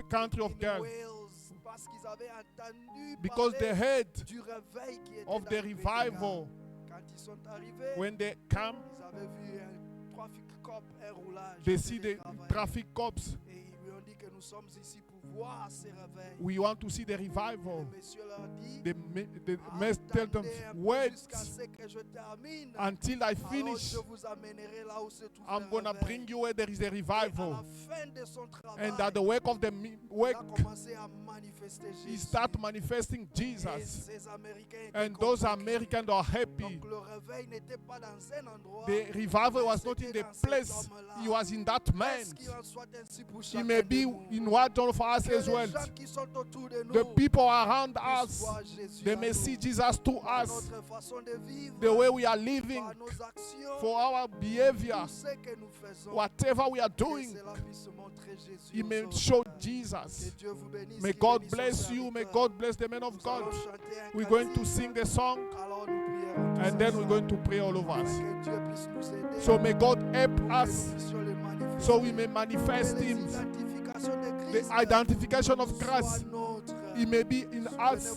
country of in God Wales, parce qu'ils avaient entendu because they parler heard du réveil qui était of dans the le pays de revival. Galles. Quand ils sont arrivés, When they come, ils avaient vu un trafic cop, un roulage. they en see train de the travailler. traffic cops. Et ils lui ont ont dit que nous sommes ici pour voir ces réveils. We want to see the revival. Le monsieur leur dit, The message tell them, attendez un peu wait jusqu'à ce que je termine. until I Alors finish. je vous amènerai là où se trouve I'm le going to réveil. bring you where there is a Et à revival. la fin de son travail, And at the work of the il work, a commencé à manifester he Jésus. start manifesting Et Jesus. ces Américains étaient And those convaincus. Americans are happy. Donc le réveil n'était pas dans un endroit. The revival was not in c'était the dans cet place, homme-là. he was in that man. Est-ce qu'il en soit ainsi pour He chacun may de be nous? in one of us Que as les well. gens qui sont autour de nous The people around puissent us, voir Jésus they en may nous, see Jesus to par us, notre façon de vivre, the way we are living, par nos actions, for our behavior, tout ce que nous faisons. whatever we are Que doing, cela puisse montrer Jésus he au may sauveur. show Que Jesus. Dieu vous bénisse, May qu'il God bénisse son bless you. May serviteur. God bless the man of Nous God. allons chanter un We're going to cantique. sing a song, Alors nous prierons tous and then we're ensemble. going to pray all of us. Que Dieu puisse nous aider So may God help pour que us nous puissions le manifester. so we may Que manifest les him. identifications de The Christ identification of soient Christ, nôtres. he may be in us.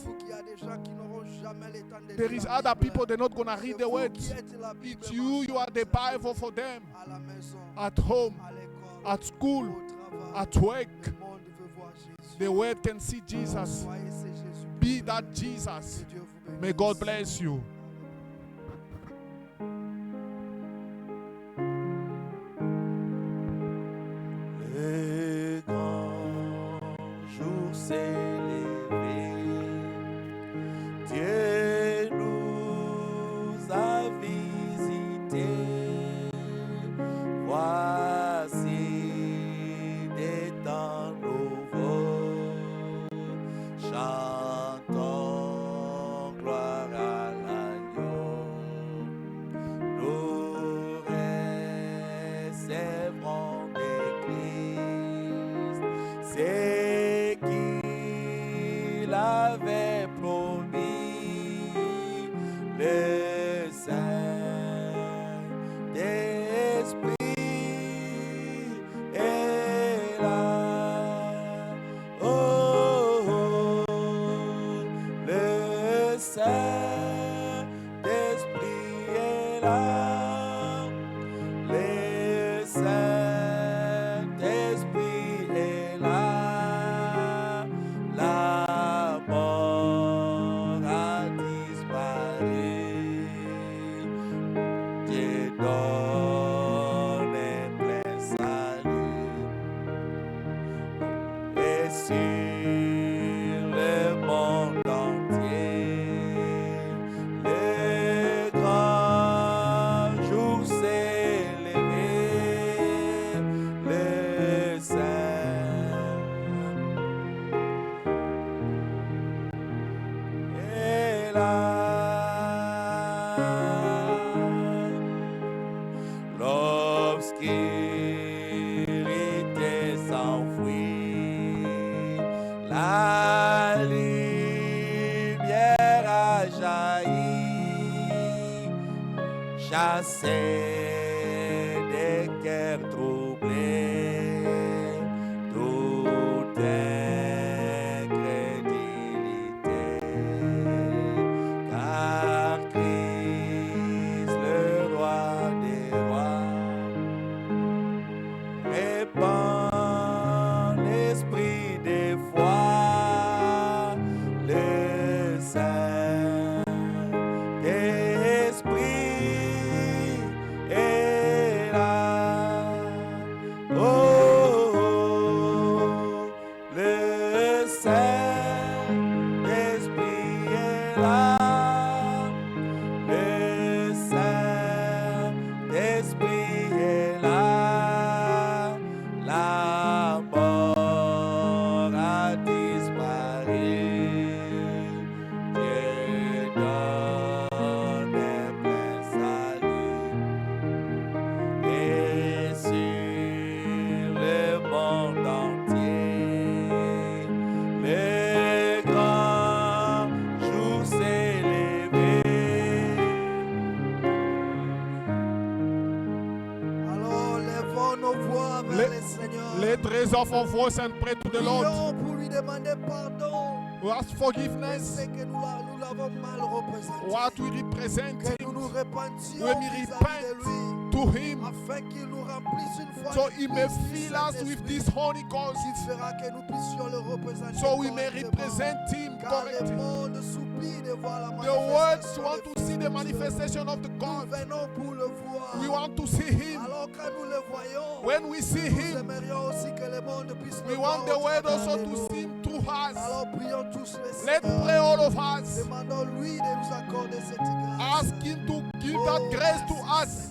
Souvenez-vous qu'il y a des gens qui n'auront jamais le temps de There lire is la other Bible. people, they're not going to C'est read the vous words. qui êtes la Bible It's you are the marchande. Bible for them. À la maison, At home, à l'école, at school, au travail. at work, Le monde veut voir Jésus. the world can see Jesus. Soyez ce Jésus. Be that Jesus. Que Dieu vous bénisse. May God bless you. Le grand jour s'est levé, Dieu nous a visités. Voici des temps nouveaux, chantons gloire à l'agneau. Nous recevrons de Christ ce qu'il avait promis, le Saint-Esprit est là. Oh, oh, le Saint-Esprit est là. Le Saint-Esprit est là. La mort a disparu. Dieu donne un plein salut. Et sur le monde entier, le grand jour s'est levé, le Saint est là. L'obscurité s'enfuit, la lumière a jailli, chasser des cœurs troublés, toute incrédulité, car Christ, le roi des rois, répand l'esprit des foi, le Saint-Esprit est là. Oh, oh, le Saint-Esprit est là. Le Saint-Esprit est là. La mort a disparu. Dieu donne un plein salut. Et sur le monde entier, le grand jour s'est levé. Alors lèvons nos voix vers le Seigneur. Let's raise up our voice and pray to the Lord. Prions pour lui demander pardon. We ask C'est forgiveness. que nous l'avons mal représenté. What we represent Que him. nous nous repentions When we vis-à-vis repent de lui. to Him afin qu'il nous remplisse une fois so de He may plus du fill us with Saint-Esprit, this Holy Ghost qui fera que nous puissions le représenter so we may correctement. represent Him Car le correctly. monde soupire de voir la The words manifestation want de to see the Dieu. manifestation of the Nous God. venons pour le voir. We want to see Him. Alors quand nous le voyons, When we see nous Him, aimerions aussi que le monde puisse we le voir want the au world travers also de to nous. see Him through us. Alors prions tous le Let's Seigneur. pray, all of us. Demandons-lui de nous accorder cette grâce. Ask Him to give that Oh, grace to merci, us. Seigneur.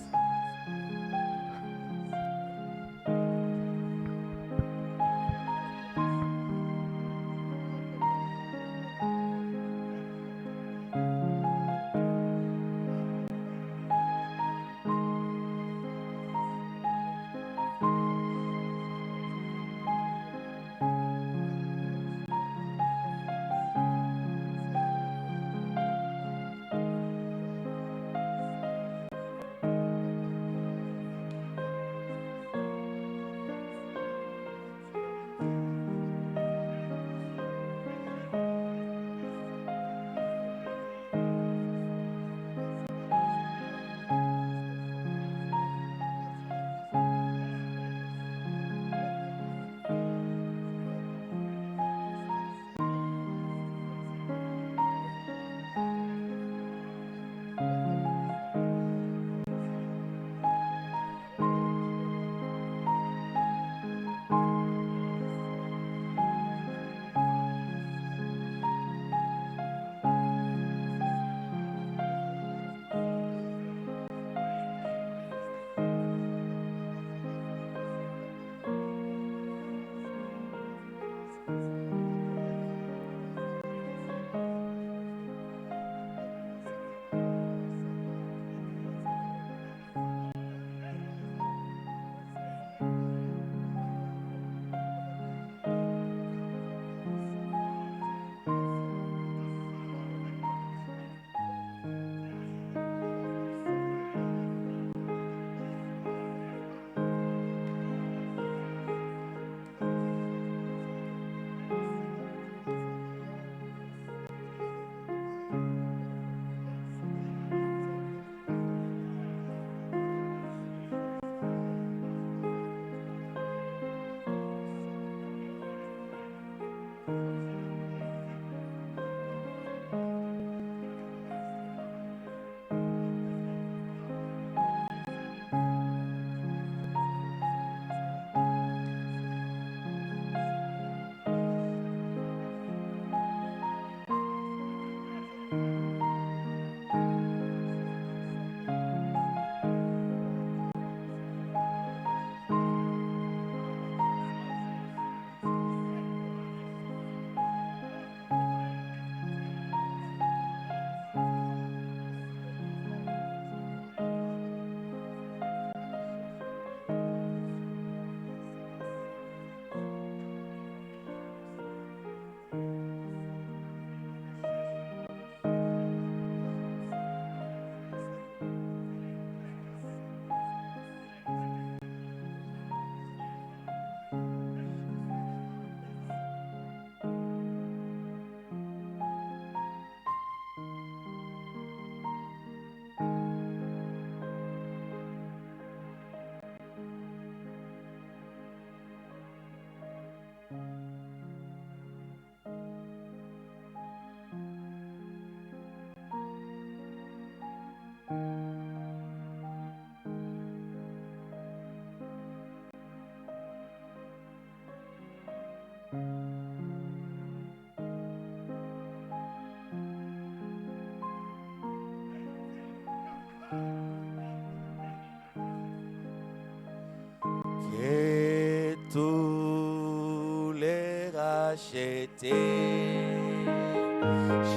Que tous les rachetés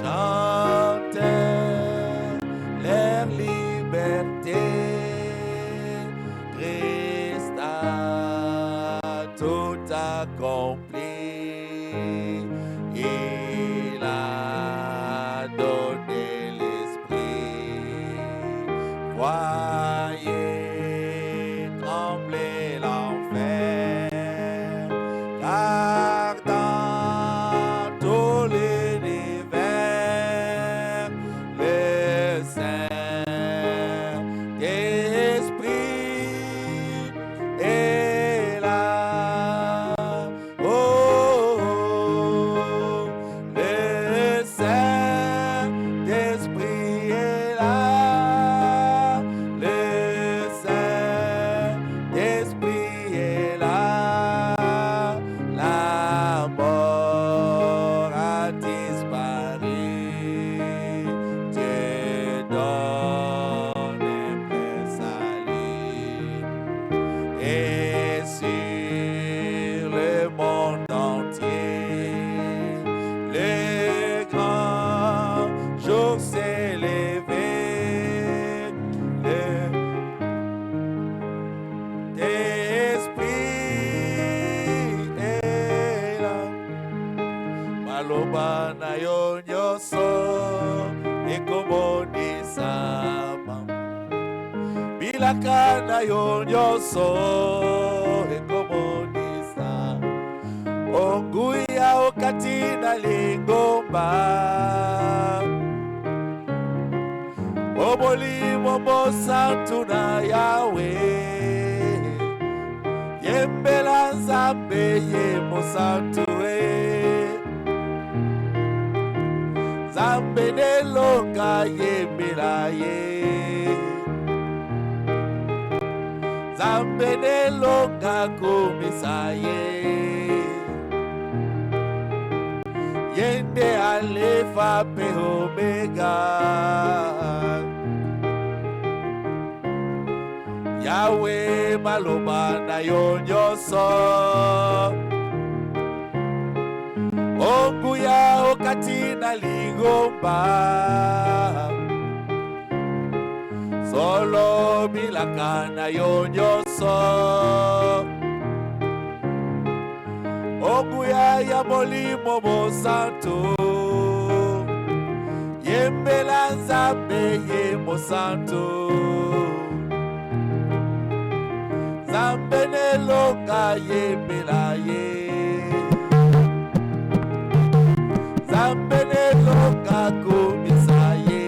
chantent leur liberté. Christ a tout accompli. Il a donné l'esprit. Voyez trembler l'enfer, car dans tout l'univers, le Saint-Esprit maloba na yo nyonso ekomonisa bilaka na yo nyonso ekomonisa onguya okati na lingomba omolimo mosantu na yawe yembela nzambe ye mosantu nzambe nelonga yembela ye nzambe nelonga komisa ye yende alefa pe omega yawe maloba na yo nyonso onguya okati na lingomba solo bilaka na yo nyonso onguya ya molimo mosantu yembela nzambe ye mosantu nzambe nelonga yembela ye nzambe nelonga komisa ye.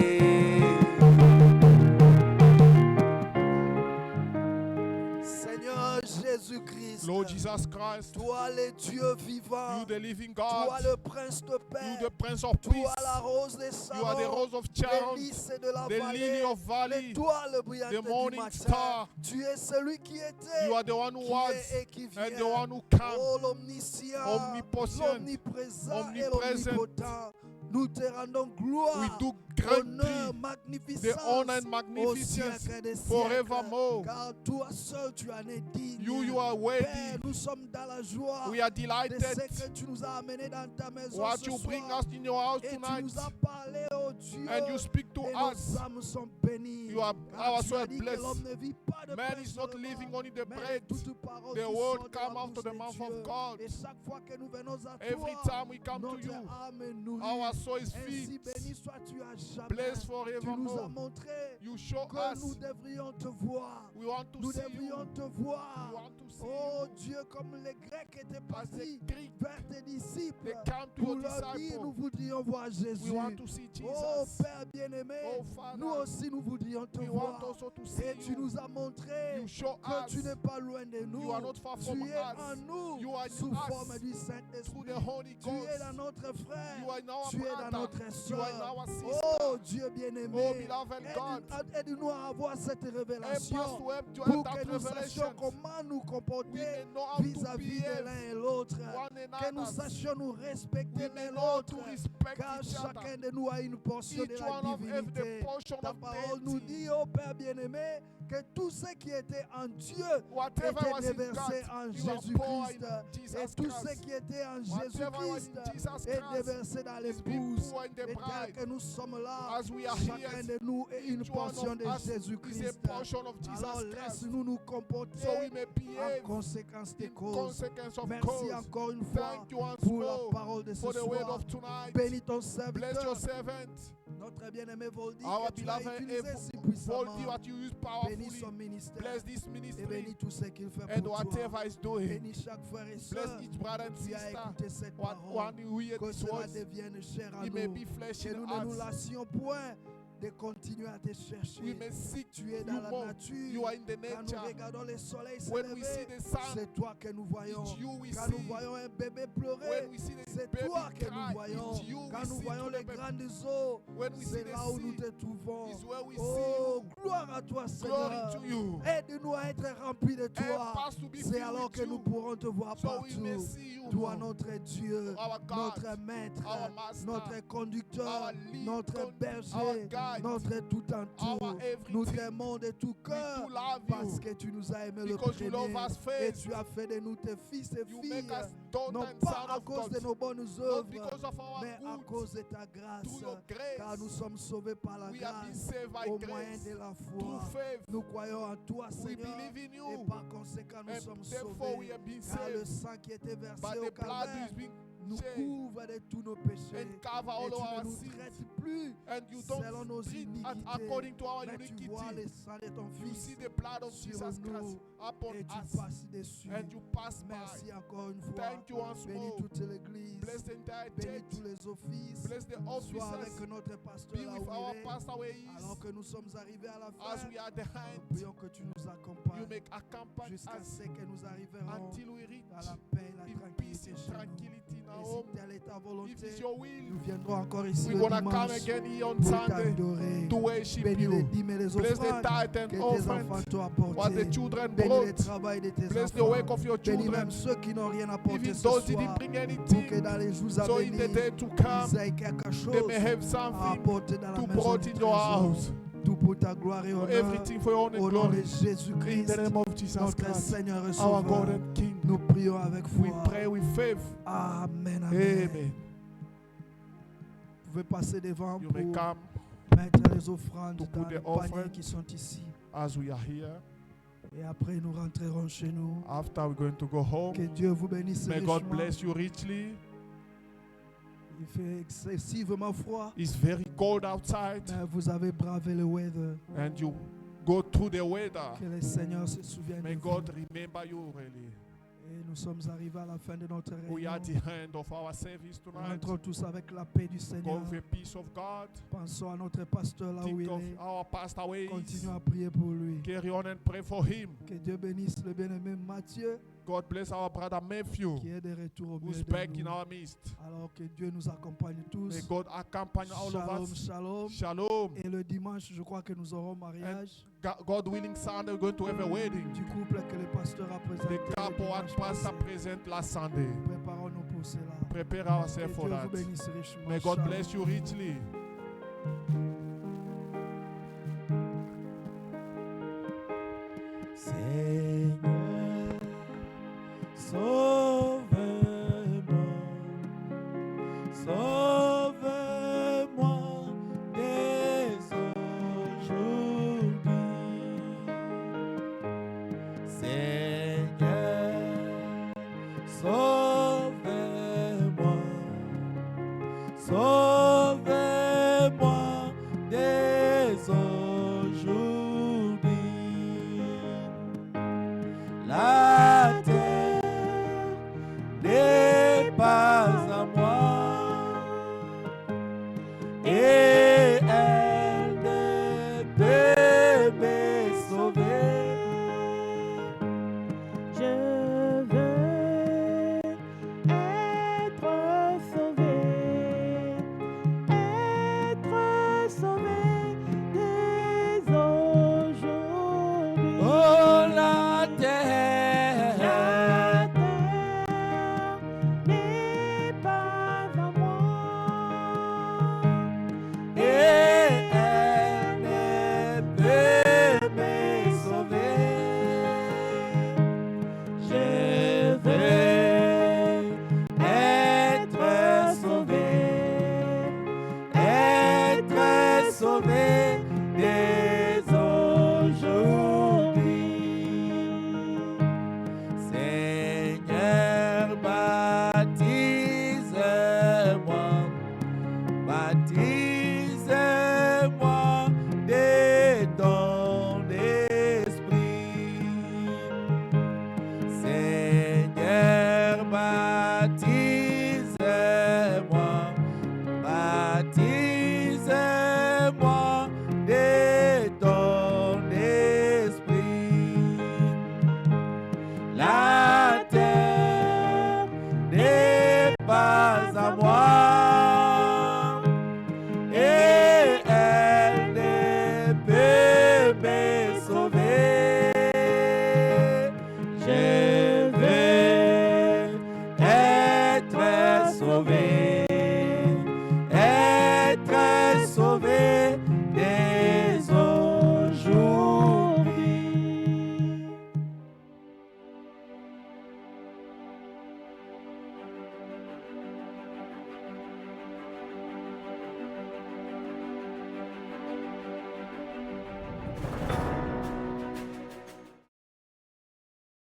Seigneur Jésus-Christ, Lord Jesus Christ, toi le Dieu vivant, you the living toi God, le Prince de you paix, the Prince of toi Peace, la rose des you are the Sarons, Rose of Sharon, le lys de la the Lily vallée, of Valley, l'étoile brillante the du morning matin. star. Tu es celui qui était, You are the one who qui was est et qui vient. and the one who can. Oh, l'omniscient, Omnipotent, l'omniprésent et omnipresent. l'omnipotent. Nous te rendons gloire, We do grant honneur, thee magnificence the honor and au magnificence siècle des siècles. forevermore. Car toi seul tu en es digne. You are Père, worthy. nous sommes dans la joie We are de delighted ce que tu nous as amenés dans ta maison what ce you bring soir. us in your house Et tu tonight, nous as parlé, oh Dieu, and you speak to et us. nos âmes sont bénies. You are Car our tu soul as dit que blessed. l'homme ne vit pas de Man pain is not seulement, living only the mais bread. de toute parole The qui word sort de come la out of bouche the de mouth Dieu. of God. Et chaque fois que nous venons à Every toi, time we come to notre you, âme est nourrie. our soul is Ainsi filled, béni sois-tu à jamais. blessed Tu nous as forevermore. montré You show que nous us. devrions te voir. We want to Nous see you. devrions te We voir. want to see Oh you. Dieu, comme les Grecs étaient As partis the Greek, vers tes disciples they come to pour your leur dire, nous disciples. voudrions voir We Jésus. want to see Oh Jesus. Père bien-aimé, Oh Father, nous aussi nous voudrions te we want voir. also to see Et tu you. nous as montré You show que tu us. n'es pas loin de nous. You are not far Tu from es us. en nous You are in sous us forme du through Saint-Esprit. the Holy Tu es Ghost. dans notre frère. You are in our Tu es dans brother. notre You are in soeur. our sister. Oh Dieu bien-aimé, Oh beloved God, aide-nous à avoir cette help us révélation to help to pour have que that nous sachions revelation. comment nous We comporter may know how to vis-à-vis de behave l'un et l'autre. one Que nous another. sachions nous respecter We may l'un know how l'autre. to respect Car each chacun other. de nous a une portion de Each la one of have divinité. the portion Ta of parole nous deity. dit, oh Père bien-aimé, que tout ce qui était en Dieu Whatever était was in déversé God, en you are poured Jésus-Christ. in Et Jesus tout ce Christ. qui était en Whatever was Jésus-Christ in Jesus est Christ déversé dans is being l'épouse. poured in the Et tel bride. que nous sommes là, As we are chacun here, de nous est une each one portion of de us is a Jésus-Christ. portion of Jesus Alors Christ. laisse-nous nous comporter So we may en behave conséquence des in causes. consequence of Merci cause. encore une fois Thank you once pour la more parole de ce for the word soir. of tonight. Bénis ton Bless your serviteur, servant, notre bien-aimé Voldy, our que tu as beloved utilisé si Voldy, puissamment. what you use Bénis son powerfully. ministère Bless this et ministry bénis tout ce qu'il fait and pour toi. whatever is doing. Bénis chaque frère et Bless sœur each brother and qui a sister. écouté cette One parole. who hear Que this cela voice, devienne cher à he may nous. be flesh Que in nous ne nous us. lassions point de continuer à te chercher. We may seek Tu es you dans la more. nature. You are in the Quand nous nature. regardons le soleil se When we see lever, the sun, c'est toi que nous voyons. it's you we Quand nous see. voyons un bébé pleurer, When we see the c'est baby toi que nous cry, voyons. it's you Quand we nous see voyons to les the baby. grandes eaux, When we see c'est the là où nous sea, te trouvons. is where we Oh, see gloire à toi, you. Seigneur. Glory to you. Aide-nous à être remplis de toi. Help us to be C'est filled alors with que nous you, pourrons te voir so we may partout. see you Toi, more. notre Dieu, Our God, notre maître, our master, notre conducteur, our lead notre our berger, guide, notre tout en tout. our Nous everything. t'aimons de tout We cœur do love parce you que tu nous as aimés le because you love premier us et first. tu as fait de nous tes fils et You filles, make us daughter non and pas son à of cause de God, nos bonnes not œuvres, because of our mais à good, cause de ta grâce, through your car nous grace. sommes sauvés par la We have been grâce saved by au moyen grace de la through foi. faith. Nous croyons en toi, We Seigneur, believe in et you, par conséquent nous and sommes therefore we sauvés, have been car le saved. sang qui était versé But au the blood calvaire is being nous shame couvre de tous nos péchés. and cover Et all tu of ne our nous sins. traites plus And you selon nos don't treat us iniquités, according to our mais tu vois le iniquity. sang de ton You Fils see the blood of sur Jesus nous Christ upon et tu us, passes dessus. and you pass Merci by. encore une fois. Thank you once Bénis more. toute l'Église. Bless the entire Bénis church. tous les offices. Bless the Sois avec officers. notre pasteur Be là with où our il est. pastor where he Alors is. que nous sommes arrivés à la As fin, we are at the nous hand, prions que tu nous you accompagnes make accompany jusqu'à us ce que nous arriverons until we reach à la paix et la in peace tranquillité and chez nous. tranquility in Et our si home. telle est ta If volonté, it's your will, nous viendrons encore ici we're le gonna come dimanche again here on pour Sunday t'adorer. to worship Bénis les you. dîmes et les Bless the offrandes tithe que and tes enfants offering. t'ont What the apporté. children Bénis le brought. travail de tes Bless the enfants. work of your Bénis children. même ceux qui n'ont rien apporté Even ce those who soir. didn't bring Pour que anything, dans les jours à so in the venir, day to come, ils aient quelque they chose may have à something apporter dans la to maison brought du in your trésor. house. Tout pour ta gloire et honneur. Everything for your own Au nom de glory. In Jésus-Christ, the name of Jesus notre Christ, Seigneur et our God Sauveur. and King, Nous prions avec we foi. pray with faith. Amen, amen. Amen. Vous pouvez passer devant You pour may come mettre les offrandes to dans put les the paniers offering. qui sont ici. as we are here. Et après, nous rentrerons chez nous. After we're going to go home. Que Dieu vous bénisse May God richement. bless you richly. Il fait excessivement froid, It's very cold outside, mais vous avez bravé le weather. and you go through the weather. Que le Seigneur se souvienne May de vous. God remember you really. Et nous sommes arrivés à la fin de notre We are at the réunion. end of our service Nous tonight. rentrons tous avec la paix du Seigneur. Go with the peace of God. Pensons à notre pasteur là où Think il of est. our pastor ways. Continuons à prier pour lui. Carry on and pray for him. Que Dieu bénisse le bien-aimé Mathieu, God bless our brother Matthew, qui est de retour au milieu who's de back in nous. our midst. Alors que Dieu nous accompagne May tous. God accompany all Shalom, of us. shalom. Shalom. Et le dimanche, je crois que nous aurons mariage God willing, Sunday we're going to have a wedding. du couple que le pasteur a présenté. The le couple what dimanche pastor passé. present last Sunday. Préparons-nous pour cela. Prepare Que ourselves for Dieu that. vous bénisse richement. May God Shalom. bless you richly. Seigneur, sauve-moi, sauve-moi dès aujourd'hui. Seigneur, sauve-moi, sauve-moi dès aujourd'hui. La terre n'est pas